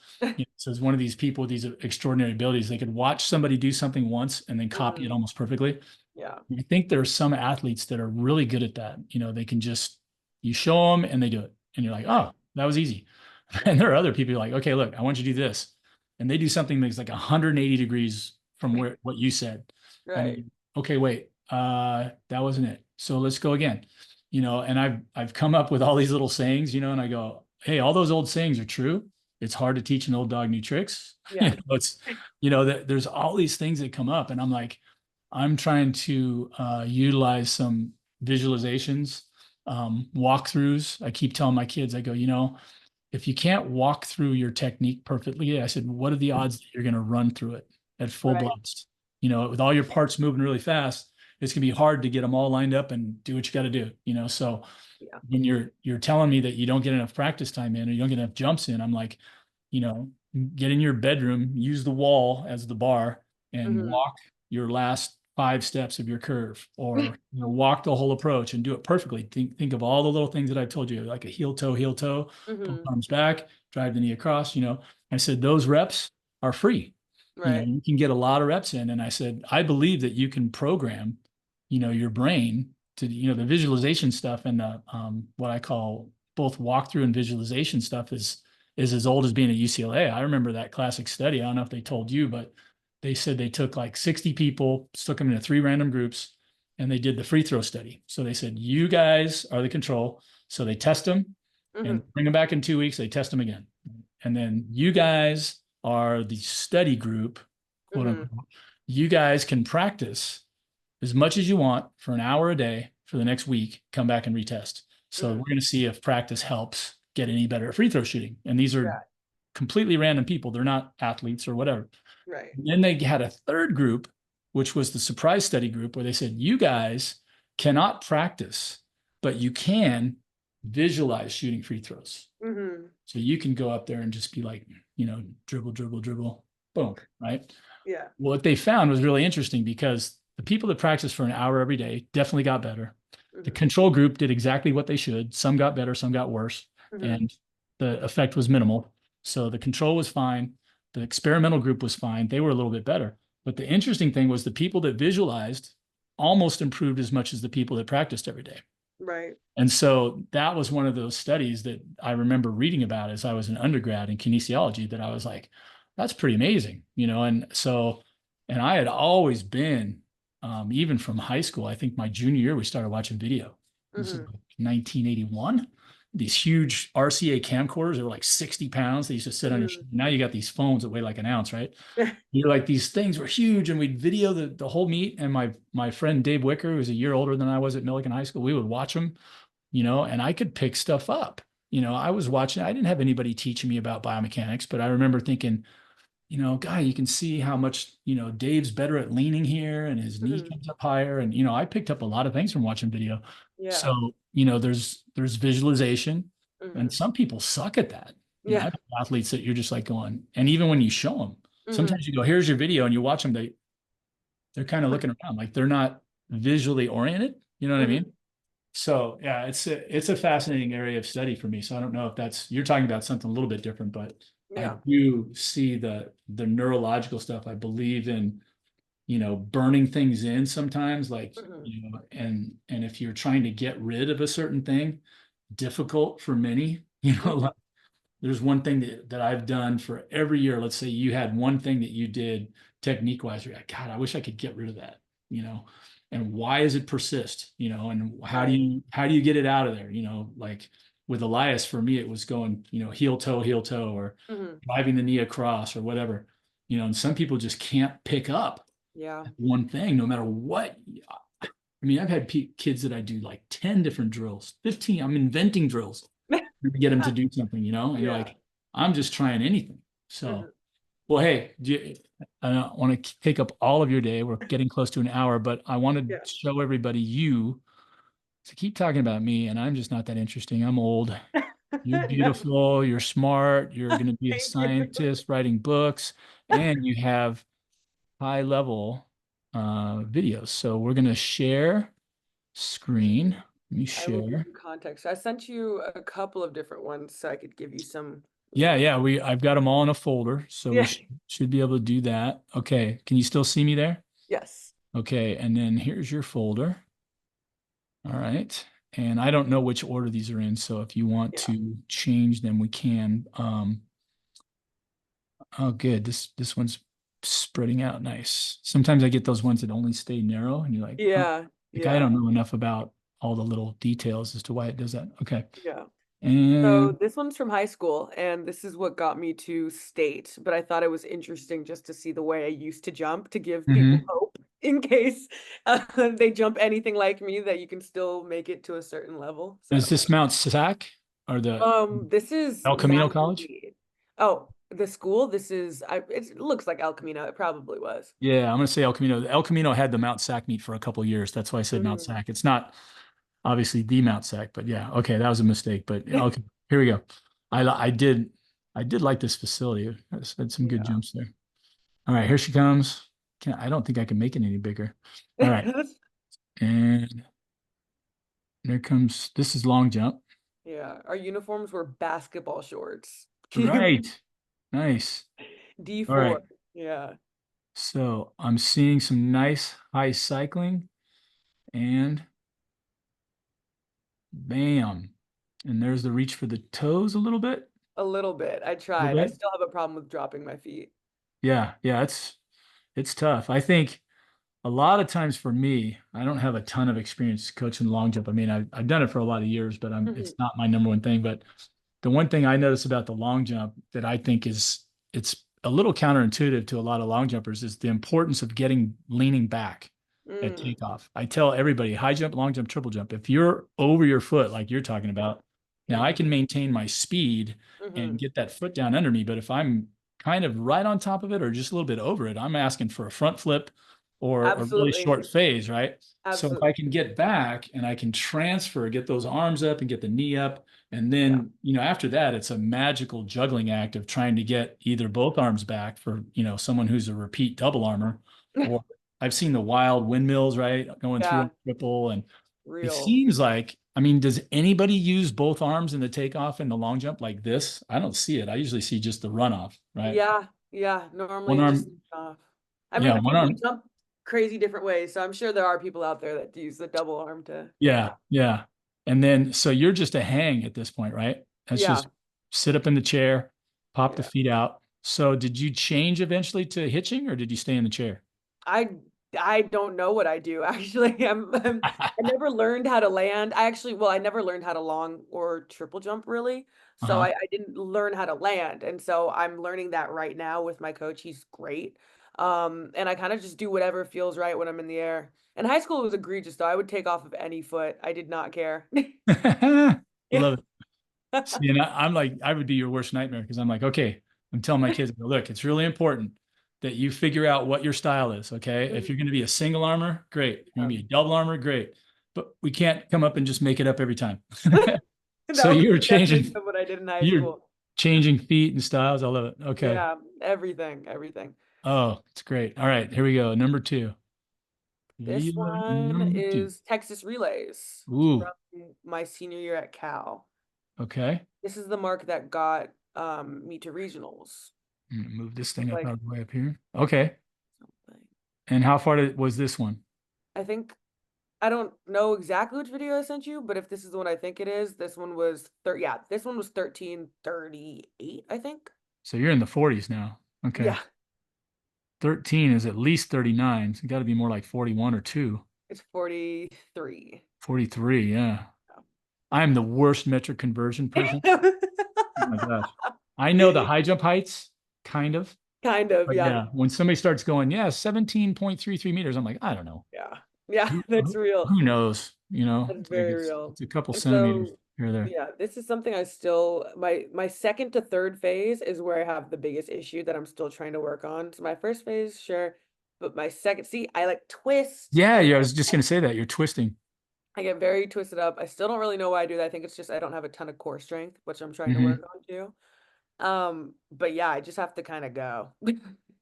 So it's one of these people with these extraordinary abilities. They could watch somebody do something once and then copy it Hmm. almost perfectly. Yeah. I think there are some athletes that are really good at that. They can just, you show them and they do it. And you're like, Right. oh, that was easy. Yeah. And there are other people who are like, okay, look, I want you to do this. And they do something that's like 180 degrees from what you said. And Right. then, okay, wait, that wasn't it. So let's go again. And I've come up with all these little sayings, and I go, hey, all those old sayings are true. It's hard to teach an old dog new tricks. Yeah. There's all these things that come up, and I'm like, I'm trying to utilize some visualizations, walkthroughs. I keep telling my kids, I go, if you can't walk through your technique perfectly, I said, what are the odds that you're going to run through it at full Right. blast? With all your parts moving really fast, it's going to be hard to get them all lined up and do what you got to do. So Yeah. when you're telling me that you don't get enough practice time in or you don't get enough jumps in, I'm like, you know, get in your bedroom, use the wall as the bar, and Hmm. walk your last 5 steps of your curve, or walk the whole approach and do it perfectly. Think of all the little things that I've told you, like a heel toe, both Hmm. arms back, drive the knee across. I said those reps are free. Right. You can get a lot of reps in, and I said I believe that you can program, your brain to the visualization stuff, and the what I call both walkthrough and visualization stuff is as old as being at UCLA. I remember that classic study. I don't know if they told you, but they said they took like 60 people, stuck them into 3 random groups, and they did the free throw study. So they said, you guys are the control. So they test them and Hmm. bring them back in 2 weeks. They test them again. And then you guys are the study group, quote Hmm. unquote. You guys can practice as much as you want for an hour a day for the next week, come back and retest. So Hmm. we're going to see if practice helps get any better at free throw shooting. And these are Yeah. completely random people. They're not athletes or whatever. Right. And then they had a third group, which was the surprise study group, where they said, you guys cannot practice, but you can visualize shooting free throws. Mm-hmm. So you can go up there and just be like, dribble, dribble, dribble, boom, right? Yeah. What they found was really interesting because the people that practiced for an hour every day definitely got better. The Mm-hmm. control group did exactly what they should. Some got better, some got worse, Mm-hmm. and the effect was minimal. So the control was fine. The experimental group was fine. They were a little bit better. But the interesting thing was the people that visualized almost improved as much as the people that practiced every day. Right. And so that was one of those studies that I remember reading about as I was an undergrad in kinesiology that I was like, that's pretty amazing, And so, and I had always been, even from high school, I think my junior year, we started watching video. This is Mm-hmm. like 1981. These huge RCA camcorders, they were like 60 pounds. They used to sit on your, Mm-hmm. now you got these phones that weigh like an ounce, right? You're like, these things were huge, and we'd video the whole meet. And my friend Dave Wicker, who was a year older than I was at Millikan High School, we would watch them, and I could pick stuff up. I was watching, I didn't have anybody teaching me about biomechanics, but I remember thinking, guy, you can see how much, Dave's better at leaning here and his knee Mm-hmm. comes up higher. And, I picked up a lot of things from watching video. Yeah. So, there's visualization, and Mm-hmm. some people suck at that. Yeah. I've had athletes that you're just like going, and even when you show them, Mm-hmm. sometimes you go, here's your video, and you watch them, they're kind of looking around like they're not visually oriented. You know what I Mm-hmm. mean? So yeah, it's a fascinating area of study for me. So I don't know if that's you're talking about something a little bit different, but I Yeah. do see the neurological stuff. I believe in, burning things in sometimes, like, Mm-hmm. and if you're trying to get rid of a certain thing, difficult for many, Mm-hmm. like, there's one thing that I've done for every year. Let's say you had one thing that you did technique wise. You're like, God, I wish I could get rid of that, and why does it persist, and how do Right. you get it out of there? Like with Elias, for me, it was going, heel toe, or Mm-hmm. driving the knee across or whatever, and some people just can't pick up Yeah. one thing, no matter what. I mean, I've had kids that I do like 10 different drills, 15. I'm inventing drills to get them to do something, and you're Yeah. like, I'm just trying anything. Mm-hmm. So, well, hey, I don't want to take up all of your day. We're getting close to an hour, but I want to Yeah. show everybody you to keep talking about me, and I'm just not that interesting. I'm old. You're No, beautiful. You're smart. You're going to be a thank you. scientist writing books, and you have high level videos. So we're going to share screen. Let me I will give share. you context. I sent you a couple of different ones so I could give you some Yeah, more. yeah, I've got them all in a folder, so we Yeah. should be able to do that. Okay, can you still see me there? Yes. Okay, and then here's your folder. All right. And I don't know which order these are in, so if you want Yeah. to change them, we can. Oh, good. This one's spreading out nice. Sometimes I get those ones that only stay narrow, and you're like, huh, Yeah. like I Yeah. don't know enough about all the little details as to why it does that. Okay. Yeah. So And this one's from high school, and this is what got me to state. But I thought it was interesting just to see the way I used to jump to give people mhm. hope in case they jump anything like me, that you can still make it to a certain level. Is So, this Mount SAC or the this is El Camino Master College? Mead. Oh, the school. This is. It looks like El Camino. It probably was. Yeah, I'm gonna say El Camino. El Camino had the Mount SAC meet for a couple of years. That's why I said Mount Mm. SAC. It's not obviously the Mount SAC, but yeah, okay, that was a mistake. But yeah, okay, here we go. I did like this facility. It's had some good Yeah. jumps there. All right, here she comes. I don't think I can make it any bigger. All right, and there comes. This is long jump. Yeah. Our uniforms were basketball shorts. Right, nice. All right, D4. Yeah. so I'm seeing some nice high cycling, and bam. And there's the reach for the toes a little bit. A little bit. I A little tried. I bit. still have a problem with dropping my feet. Yeah, yeah, it's tough. I think a lot of times for me, I don't have a ton of experience coaching long jump. I mean, I've done it for a lot of years, but it's Mhm. not my number one thing. But the one thing I notice about the long jump that I think it's a little counterintuitive to a lot of long jumpers is the importance of leaning back at Mm. takeoff. I tell everybody, high jump, long jump, triple jump. If you're over your foot, like you're talking about, now Yeah. I can maintain my speed and Hmm. get that foot down under me. But if I'm kind of right on top of it or just a little bit over it, I'm asking for a front flip or a really Absolutely. short phase, right? So if I Absolutely. can get back and I can transfer, get those arms up and get the knee up, and Yeah. then, after that, it's a magical juggling act of trying to get either both arms back for, someone who's a repeat double armor, or I've seen the wild windmills, right? Going through a Yeah. triple. And it Real. seems like, I mean, does anybody use both arms in the takeoff and the long jump like this? I don't see it. I usually see just the runoff, right? Yeah. Yeah. One Normally just arm, off. I yeah, mean, one people arm. jump crazy different ways, so I'm sure there are people out there that use the double arm to take Yeah, off. yeah. And then so you're just a hang at this point, right? That's Yeah. just sit up in the chair, pop the Yeah. feet out. So did you change eventually to hitching or did you stay in the chair? I I don't know what I do actually. I never learned how to land. I never learned how to long or triple jump really. So Uh-huh. I didn't learn how to land. And so I'm learning that right now with my coach. He's great. And I kind of just do whatever feels right when I'm in the air. In high school, it was egregious though. I would take off of any foot. I did not care. I Yeah. love it. See, and I'm like, I would be your worst nightmare because I'm like, okay, I'm telling my kids, look, it's really important that you figure out what your style is. Okay. If you're going to be a single armor, great. If you're going to be a double armor, great. But we can't come up and just make it up every time. So That was definitely changing, what I did in high you're school. changing feet and styles. I love it. Okay. Yeah, everything, everything. Oh, it's great. All right, here we go. Number two. This Via one number two. is Texas Relays Ooh, from my senior year at Cal. okay. This is the mark that got me to regionals. I'm gonna move this thing up Like out of the way up here. Okay. something. And how far was this one? I think I don't know exactly which video I sent you, but if this is the one I think it is, this one was this one was 13:38, I think. So you're in the 40s now. Okay. Yeah, 13 is at least 39. So you got to be more like 41 or 2. it's 43. 43, yeah. I'm the worst metric conversion person. Oh my gosh. I know the high jump heights, kind of. Kind of, But yeah. yeah, when somebody starts going, yeah, 17.33 meters, I'm like, I don't know. Yeah. Yeah, Who, that's who real. who knows? That's It's like very real. it's a couple And centimeters so, here or there. yeah, this is something I still my second to third phase is where I have the biggest issue that I'm still trying to work on. So my first phase, sure, but my second, see, I like twist Yeah, and yeah, I was just gonna say that. You're twisting. I get very twisted up. I still don't really know why I do that. I think it's just I don't have a ton of core strength, which I'm trying to work Hmm. on too. But yeah, I just have to kind of go.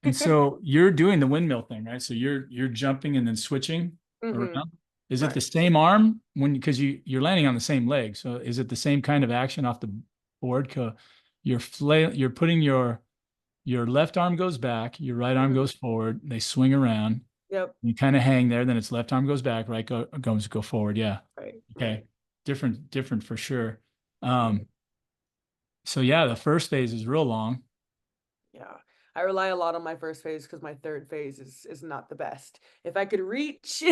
And so you're doing the windmill thing, right? So you're jumping and then switching Hmm. around. Is it the Right. same arm when because you're landing on the same leg? So is it the same kind of action off the board? You're putting your left arm goes back, your right arm Hmm. goes forward. They swing around. Yep. You kind of hang there. Then its left arm goes back, right goes go forward. Yeah. Right. Okay. Right. Different for sure. Right. Um, so yeah, the first phase is real long. Yeah. I rely a lot on my first phase because my third phase is not the best. If I could reach,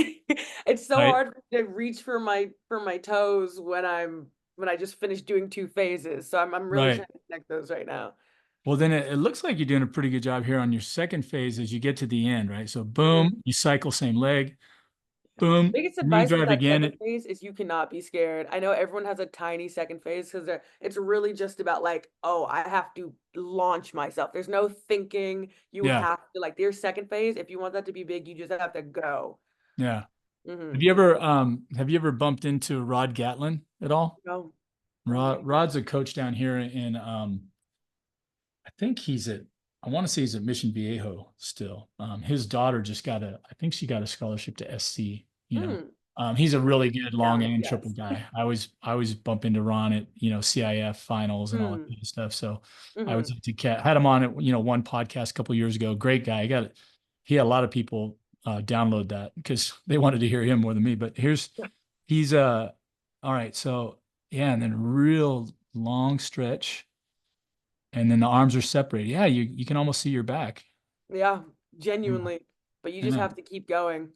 it's so Right. hard to reach for my toes when I just finished doing two phases. So I'm really Right. trying to connect those right now. Well, then it looks like you're doing a pretty good job here on your second phase as you get to the end, right? So Mhm. boom, you cycle same leg, Yeah. boom, Biggest knee advice with drive that again. second phase is you cannot be scared. I know everyone has a tiny second phase because it's really just about like, oh, I have to launch myself. There's no thinking. You Yeah, have to like your second phase. If you want that to be big, you just have to go. yeah. Hmm. Have you ever bumped into Rod Gatlin at all? No, no, no. Rod's a coach down here in I think I want to say he's at Mission Viejo still. His daughter just I think she got a scholarship to SC, you know. Hmm. He's a really good long Talent, and triple yes. guy. I always bump into Ron at, CIF finals and all that Hmm. kind of stuff. So I Hmm. was to had him on at, one podcast a couple years ago. Great guy. He had a lot of people download that because they wanted to hear him more than me. But he's all right. So yeah, and then real long stretch and then the arms are separated. Yeah, you can almost see your back. Yeah, Yeah, genuinely. But you just yeah, have to keep going.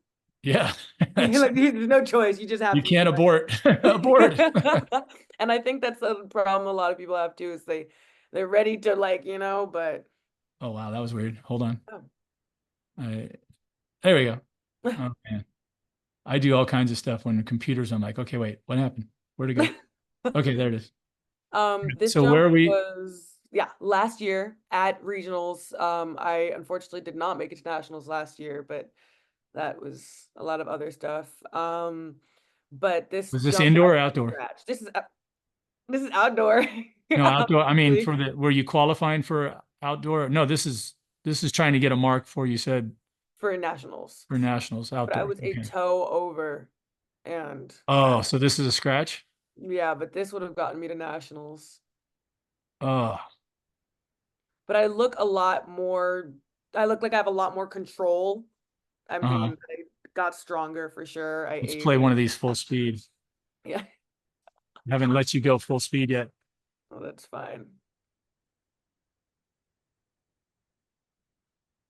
yeah. That's Like there's no choice. You just have you to keep can't abort abort. going. And I think that's the problem a lot of people have too, is they're ready to like, but Oh wow, that was weird. Hold on. oh. I, there we go. Oh man, I do all kinds of stuff when the computers. I'm like, okay, wait, what happened? Where'd it go? Okay, there it is. This So where jump are we? was last year at regionals. I unfortunately did not make it to nationals last year, but That was a lot of other stuff. But this Was this jump I indoor or did from outdoor? scratch. This is outdoor. No, outdoor. I mean, Obviously, for were you qualifying for outdoor? No, this is trying to get a mark for you said for nationals. for nationals But I outdoor. was a Okay. toe over and Oh, so this is a scratch? yeah, but this would have gotten me to nationals. Oh, But I look a lot more, I look like I have a lot more control. I uh-huh. mean, I got stronger for sure. I Let's play aged. one of these full speed. Yeah, I haven't let you go full speed yet. well, that's fine.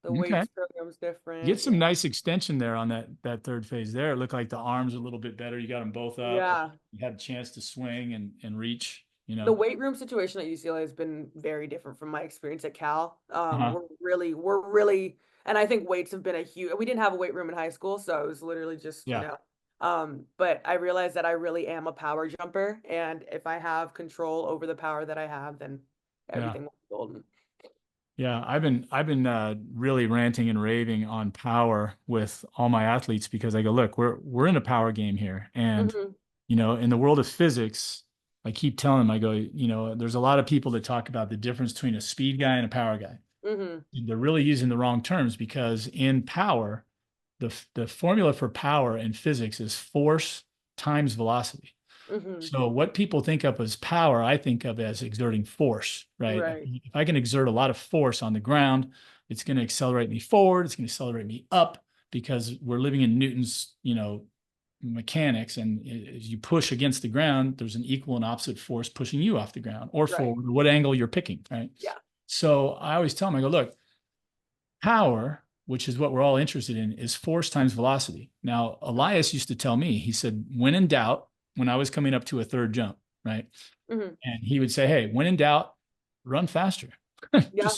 The Okay. weights program's Get different. some Yeah. nice extension there on that third phase there. It looked like the arms a little bit better. You got them both up. Yeah. You had a chance to swing and reach, you The know. weight room situation at UCLA has been very different from my experience at Cal. Uh-huh. We're really, and I think weights have been a huge, we didn't have a weight room in high school, so it was literally just, Yeah. but I realized that I really am a power jumper. And if I have control over the power that I have, then Yeah. everything will be golden. Yeah, I've been really ranting and raving on power with all my athletes because I go, look, we're in a power game here, and Hmm. in the world of physics, I keep telling them, I go, there's a lot of people that talk about the difference between a speed guy and a power guy. Hmm. And they're really using the wrong terms because in power, the formula for power in physics is force times velocity. Hmm. So what people think of as power, I think of as exerting force, right? Right. If I can exert a lot of force on the ground, it's going to accelerate me forward, it's going to accelerate me up because we're living in Newton's, mechanics. And as you push against the ground, there's an equal and opposite force pushing you off the ground or Right. forward, or what angle you're picking, right? Yeah. So I always tell them, I go, look, power, which is what we're all interested in, is force times velocity. Now, Elias used to tell me, he said, when in doubt, when I was coming up to a third jump, right? Hmm. And he would say, hey, when in doubt, run faster. Yeah.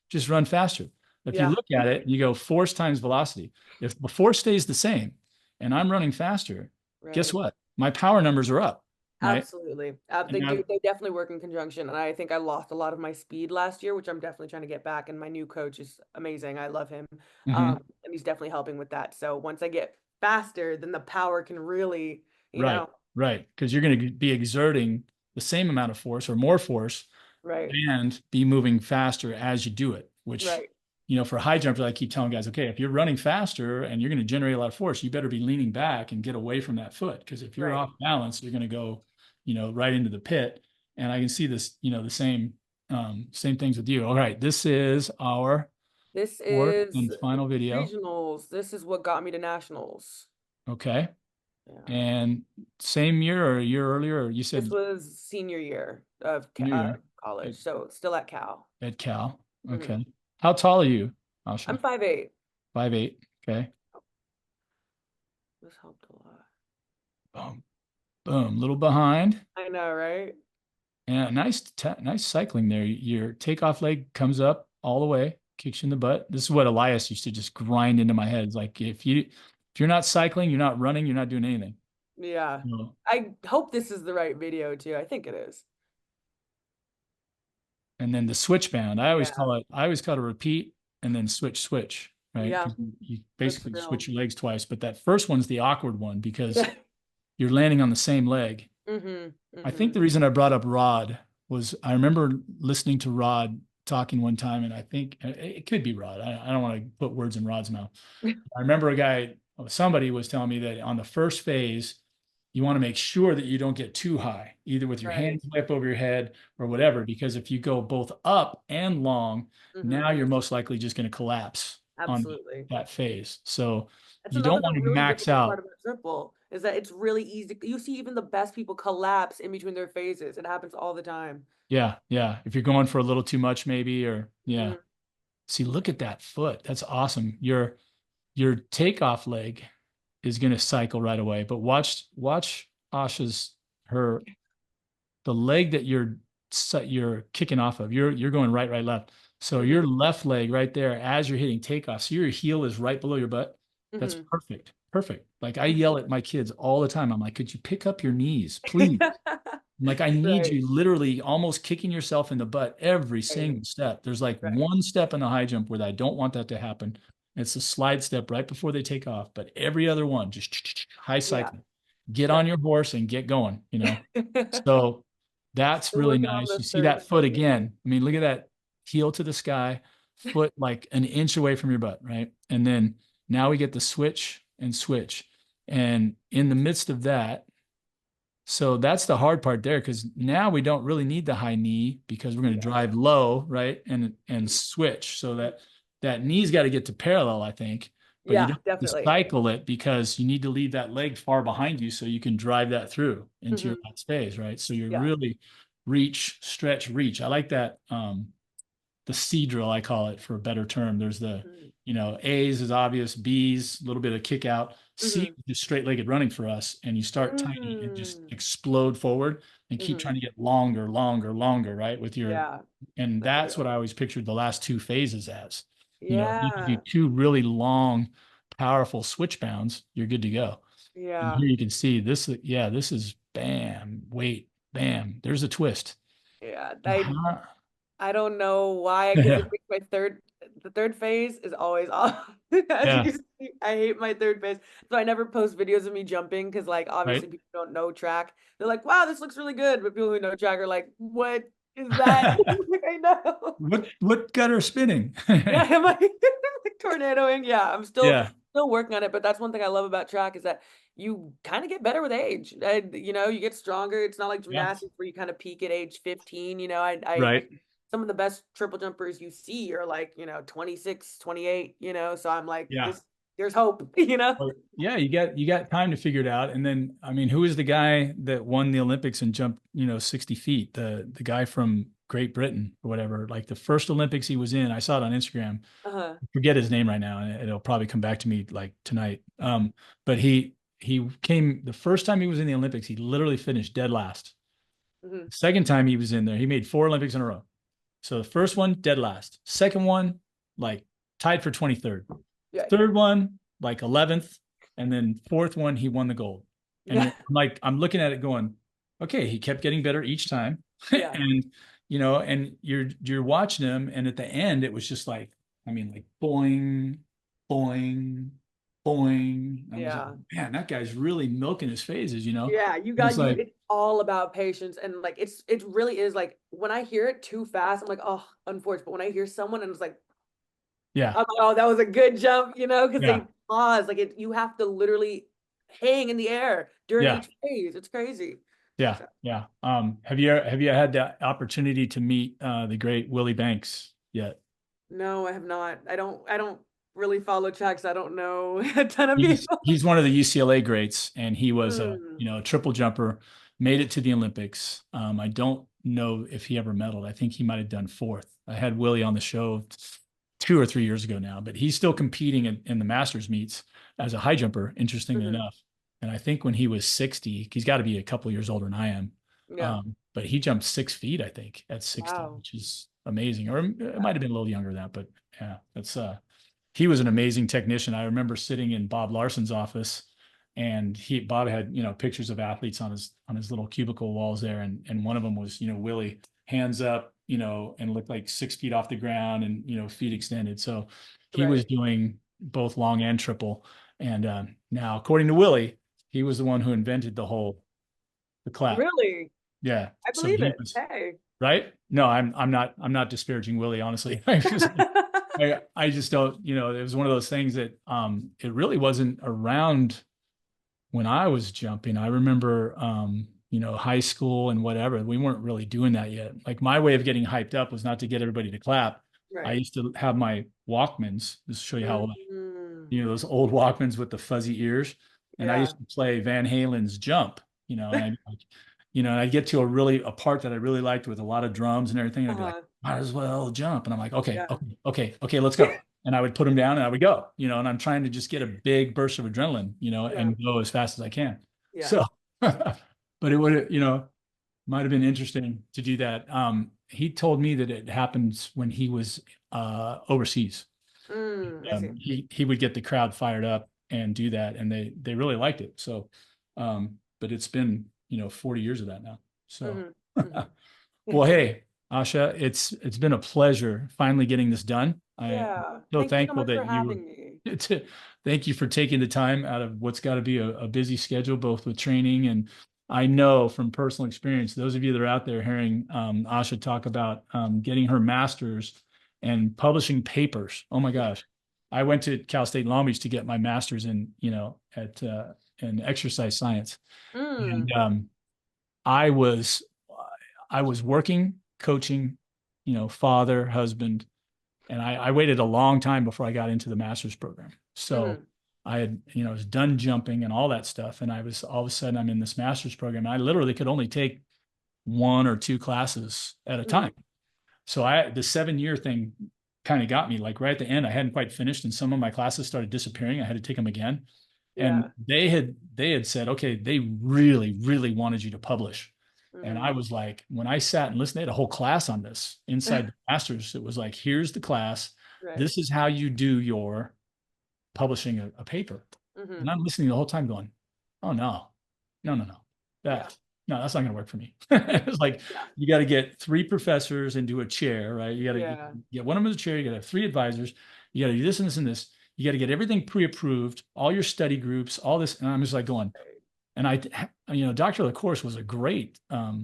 just run faster. If you Yeah. look at it, you go force times velocity. If the force stays the same and I'm running faster, guess Right. what? My power numbers are up, right? Absolutely. And They definitely work in conjunction. And I think I lost a lot of my speed last year, which I'm definitely trying to get back. And my new coach is amazing. I love him. Mhm. And he's definitely helping with that. So once I get faster, then the power can really, you Right, know, right. Because you're going to be exerting the same amount of force or more force right, and be moving faster as you do it, which, right, for high jumpers, I keep telling guys, okay, if you're running faster and you're going to generate a lot of force, you better be leaning back and get away from that foot. Because if you're right. off balance, you're going to go, right into the pit. And I can see this, the same things with you. All right. This is our This fourth is and final video. regionals. This is what got me to nationals. Okay. Yeah. And same year or a year earlier, or you This said was senior year of New Year college. at, So still at Cal. at Cal. Hmm. Okay. How tall are you, I'm Asha? 5'8". 5'8". Okay. This helped a lot. Boom. Boom. Little behind. I know, right? Yeah, nice cycling there. Your takeoff leg comes up all the way, kicks you in the butt. This is what Elias used to just grind into my head. It's like if you're not cycling, you're not running, you're not doing anything. Yeah. So, I hope this is the right video too. I think it is. and then the switch bound, Yeah. I always call it a repeat and then switch, right? Yeah. Because you That's basically real. switch your legs twice. But that first one's the awkward one because Yeah. you're landing on the same leg. Hmm. I think Hmm. the reason I brought up Rod was I remember listening to Rod talking one time, and I think it could be Rod. I don't want to put words in Rod's mouth. I remember somebody was telling me that on the first phase, you want to make sure that you don't get too high, either with your Right. hands way up over your head or whatever, because if you go both up and long, Hmm. now you're most likely just going to collapse on Absolutely. that phase. So That's you don't another want to really max difficult part out. about triple is that it's really easy. You see even the best people collapse in between their phases. It happens all the time. Yeah, yeah. If you're going for a little too much, maybe, or yeah. Hmm. See, look at that foot. That's awesome. Your takeoff leg is going to cycle right away, but watch Asha's her the leg that you're kicking off of. You're going right, left. So Hmm. your left leg right there as you're hitting takeoff. So your heel is right below your butt. That's Hmm. perfect. Perfect. Like I yell at my kids all the time. I'm like, could you pick up your knees, please? I'm like, I need Right. you literally almost kicking yourself in the butt every Right. single step. There's like Right. one step in the high jump where I don't want that to happen. It's a slide step right before they take off, but every other one, just high Yeah. cycle. Get Yeah. on your horse and get going, you know? So that's Still really working on nice. the You see third that foot phase. again. I mean, look at that heel to the sky, foot like an inch away from your butt, right? And then now we get the switch and switch. And in the midst of that, so that's the hard part there because now we don't really need the high knee because we're going to Yeah. drive low, right? And switch. So that knee's got to get to parallel, I think, but you Yeah, don't have to definitely. cycle it because you need to leave that leg far behind you so you can drive that through into your Hmm. last phase, right? So you're Yeah. really reach, stretch, reach. I like that. The C drill, I call it for a better term. There's the, Mm-hmm. A's is obvious, B's, a little bit of kick out. C Mm-hmm. is just straight legged running for us. And you start tiny and just explode forward and keep Mm-hmm. trying to get longer, longer, longer, right? With your, Yeah, and that's that's what real. I always pictured the last two phases as. If you can do Yeah. two really long, powerful switch bounds, you're good to go. And Yeah. here you can see this, yeah, this is bam, wait, bam, there's a twist. Yeah. Uh-huh. I don't know why, because it Yeah, makes the third phase is always off. As you yeah, see, I hate my third phase. So I never post videos of me jumping because, like, right. obviously people don't know track. They're like, wow, this looks really good. But people who know track are like, what is that? Like, I know. What got her spinning? Yeah, am I like tornadoing? Yeah, I'm Yeah, still working on it, but that's one thing I love about track is that you kind of get better with age. And, you get stronger. It's not like yeah, gymnastics where you kind of peak at age 15. I right. some of the best triple jumpers you see are like, 26, 28, so I'm like, Yeah. this there's hope. Well, yeah, you got time to figure it out. And then, I mean, who is the guy that won the Olympics and jumped, 60 feet? The guy from Great Britain or whatever. Like the first Olympics he was in, I saw it on Instagram. Uh-huh. Forget his name right now, and it'll probably come back to me like tonight. But he came the first time he was in the Olympics, he literally finished dead last. Hmm. The second time he was in there, he made four Olympics in a row. So the first one, dead last. Second one, like tied for 23rd. Yeah. Third one, like 11th. And then fourth one, he won the gold. And Yeah. I'm looking at it going, okay, he kept getting better each time. Yeah. And, and you're watching him. And at the end, it was just like, I mean, like boing, boing, boing. I was like, Yeah. man, that guy's really milking his phases. Yeah, And it's like, it's all about patience and like it really is like when I hear it too fast, I'm like, oh, unfortunate. But when I hear someone and it's like, yeah, I'm like, oh, that was a good jump, because yeah, they pause. Like you have to literally hang in the air during yeah. each phase. It's crazy. Yeah, So, yeah. Have you had the opportunity to meet the great Willie Banks yet? no, I have not. I don't really follow tracks. I don't know a ton of He's people. he's one of the UCLA greats, and he was a Hmm. a triple jumper, made it to the Olympics. I don't know if he ever medaled. I think he might have done fourth. I had Willie on the show 2 or 3 years ago now, but he's still competing in the Masters meets as a high jumper. Interestingly Hmm. enough, and I think when he was 60, he's got to be a couple years older than I am. Yeah. But he jumped 6 feet, I think, at 60, Wow. which is amazing. Or it Yeah. might have been a little younger than that, but yeah, that's he was an amazing technician. I remember sitting in Bob Larson's office and Bob had, pictures of athletes on his little cubicle walls there. And one of them was, Willie hands up, and looked like 6 feet off the ground and, feet extended. So he was Right. doing both long and triple. And now, according to Willie, he was the one who invented the clap. Really? Yeah. I So believe he it. was Hey. right. No, I'm not disparaging Willie, honestly. I just don't, it was one of those things that it really wasn't around when I was jumping. I remember high school and whatever, we weren't really doing that yet. Like my way of getting hyped up was not to get everybody to clap. I Right. used to have my Walkmans, just to show you how old, Mm. those old Walkmans with the fuzzy ears. And I Yeah. used to play Van Halen's Jump, and I'd get to a part that I really liked with a lot of drums and everything. And I'd be like, Uh-huh. might as well jump. And I'm like, okay, Yeah. okay, okay, okay, let's go. And I would put them down and I would go, and I'm trying to just get a big burst of adrenaline, Yeah. and go as fast as I can. Yeah. So, but it would, might have been interesting to do that. He told me that it happens when he was overseas. I see. He would get the crowd fired up and do that, and they really liked it. So, but it's been 40 years of that now. So, Hmm. Hmm. well, hey, Asha, it's been a pleasure finally getting this done. I'm Yeah. so Thank you so thankful much for that you having were. me. Thank you for taking the time out of what's got to be a busy schedule, both with training and I know from personal experience, those of you that are out there hearing Asha talk about getting her master's and publishing papers. Oh my gosh. I went to Cal State Long Beach to get my master's in exercise science. Mm, And I was I was working, coaching, father, husband, and I waited a long time before I got into the master's program. So mhm, I had, was done jumping and all that stuff. And I was all of a sudden I'm in this master's program. I literally could only take one or two classes at a mhm. time. So the 7 year thing kind of got me like right at the end. I hadn't quite finished and some of my classes started disappearing. I had to take them again. And Yeah. they had said, okay, they really, really wanted you to publish. And I Mhm. was like, when I sat and listened, they had a whole class on this inside the masters. It was like, here's the class. Right. This is how you do your publishing a paper. And Mhm. I'm listening the whole time going, oh no, no, no, no. Yeah. That no, that's not gonna work for me. It's like Yeah. you got to get three professors into a chair, right? You got to Yeah. get one of them in a chair, you got to have three advisors, you got to do this and this and this. You got to get everything pre-approved, all your study groups, all this. And I'm just like going, Right. and Dr. LaCourse was a great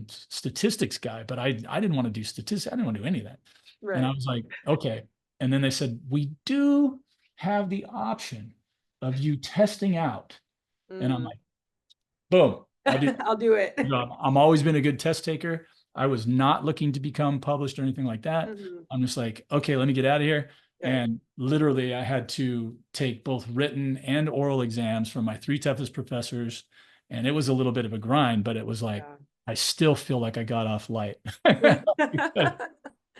statistics guy, but I didn't want to do statistics. I didn't want to do any of that. And I Right. was like, okay. And then they said, we do have the option of you testing out. And I'm Mhm. like, boom, I'll do. I'll do it. I'm always been a good test taker. I was not looking to become published or anything like that. Mhm. I'm just like, okay, let me get out of here. Right. And literally, I had to take both written and oral exams from my three toughest professors. And it was a little bit of a grind, but it was like, Yeah. I still feel like I got off light.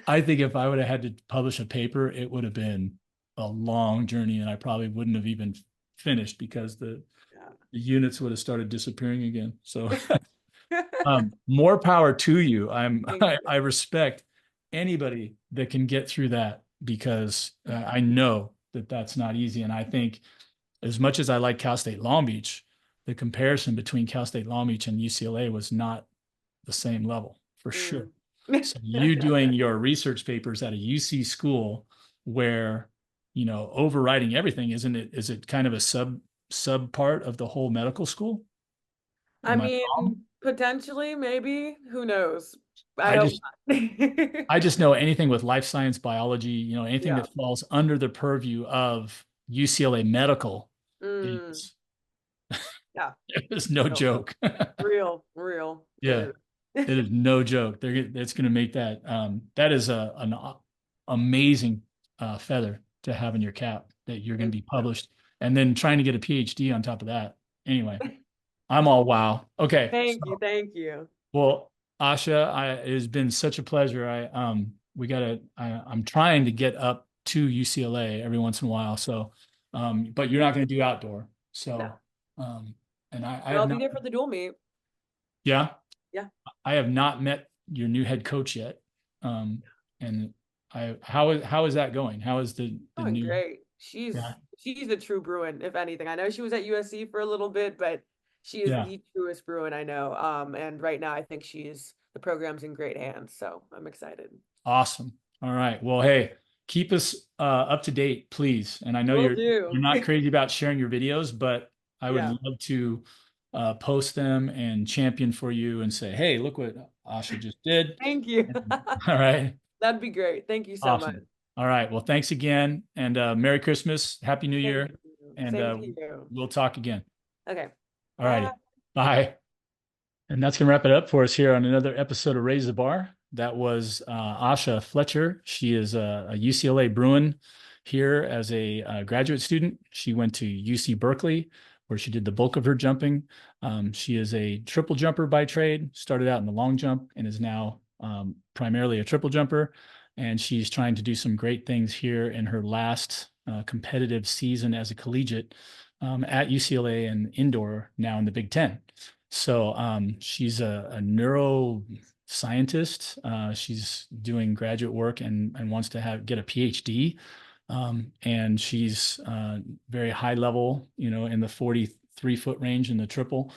I think if I would have had to publish a paper, it would have been a long journey and I probably wouldn't have even finished because Yeah. the units would have started disappearing again. So more power to you. Thank I you. respect anybody that can get through that because I know that that's not easy. And I think as much as I like Cal State Long Beach, the comparison between Cal State Long Beach and UCLA was not the same level for sure. Mm. So you doing your research papers at a UC school where, overriding everything, isn't it? Is it kind of a sub part of the whole medical school? I Am I wrong? mean, potentially, maybe. Who knows? I I hope just not. I just know anything with life science, biology, anything Yeah. that falls under the purview of UCLA medical Mm. is Yeah. is no Real. joke. Real. Real. It Yeah, is. it is no joke. It's going to make that is an amazing feather to have in your cap that you're going Thank to be you. published, and then trying to get a PhD on top of that. Anyway, I'm all wow. Okay, so Thank you. Thank you. well, Asha, it has been such a pleasure. I'm trying to get up to UCLA every once in a while. So, but you're not going to do outdoor. No. So, um, and I But have I'll be not, there for the dual meet. yeah, Yeah. I have not met your new head coach yet. Um, and how is that going? How is the Doing new, great. yeah, She's a true Bruin, if anything. I know she was at USC for a little bit, but she is yeah, the truest Bruin I know. And right now I think the program's in great hands. So I'm excited. awesome. All right. Well, hey, keep us up to date, please. And I know Will you're do. not crazy about sharing your videos, but I would Yeah. love to post them and champion for you and say, hey, look what Asha just did. Thank you. All right. That'd be great. Thank you so much. Awesome. All right. Well, thanks again. And Merry Christmas. Happy New Thank Year. you. And Same to you. we'll talk again. Okay. All Bye. righty. Bye. And that's going to wrap it up for us here on another episode of Raise the Bar. That was Asha Fletcher. She is a UCLA Bruin here as a graduate student. She went to UC Berkeley, where she did the bulk of her jumping. She is a triple jumper by trade, started out in the long jump, and is now primarily a triple jumper. And she's trying to do some great things here in her last competitive season as a collegiate at UCLA and indoor now in the Big Ten. So she's a neuroscientist. She's doing graduate work and wants to get a PhD. And she's very high level, in the 43-foot range in the triple.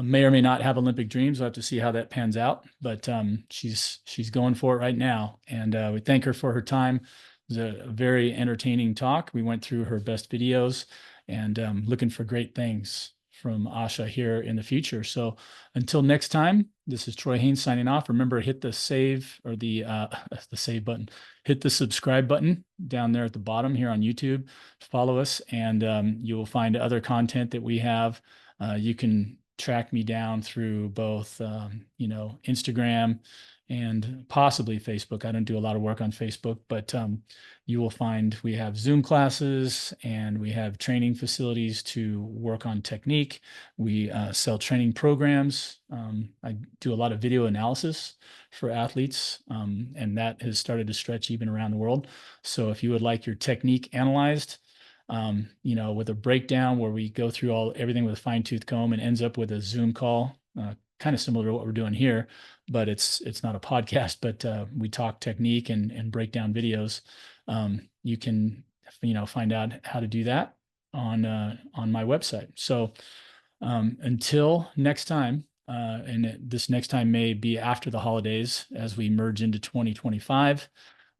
May or may not have Olympic dreams. We'll have to see how that pans out, but she's going for it right now. And we thank her for her time. It was a very entertaining talk. We went through her best videos and looking for great things from Asha here in the future. So until next time, this is Troy Haines signing off. Remember, hit the save or the the save button, hit the subscribe button down there at the bottom here on YouTube. Follow us, and you will find other content that we have. You can track me down through both, Instagram and possibly Facebook. I don't do a lot of work on Facebook, but you will find we have Zoom classes and we have training facilities to work on technique. We sell training programs. I do a lot of video analysis for athletes, and that has started to stretch even around the world. So if you would like your technique analyzed, with a breakdown where we go through everything with a fine tooth comb and ends up with a Zoom call, kind of similar to what we're doing here, but it's not a podcast, but we talk technique and break down videos. You can, find out how to do that on my website. So until next time, and this next time may be after the holidays as we merge into 2025.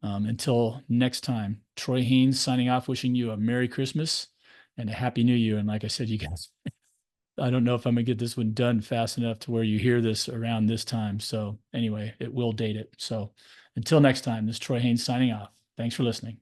Until next time, Troy Haines signing off, wishing you a Merry Christmas and a Happy New Year. And like I said, you guys, I don't know if I'm gonna get this one done fast enough to where you hear this around this time. So anyway, it will date it. So until next time, this is Troy Haines signing off. Thanks for listening.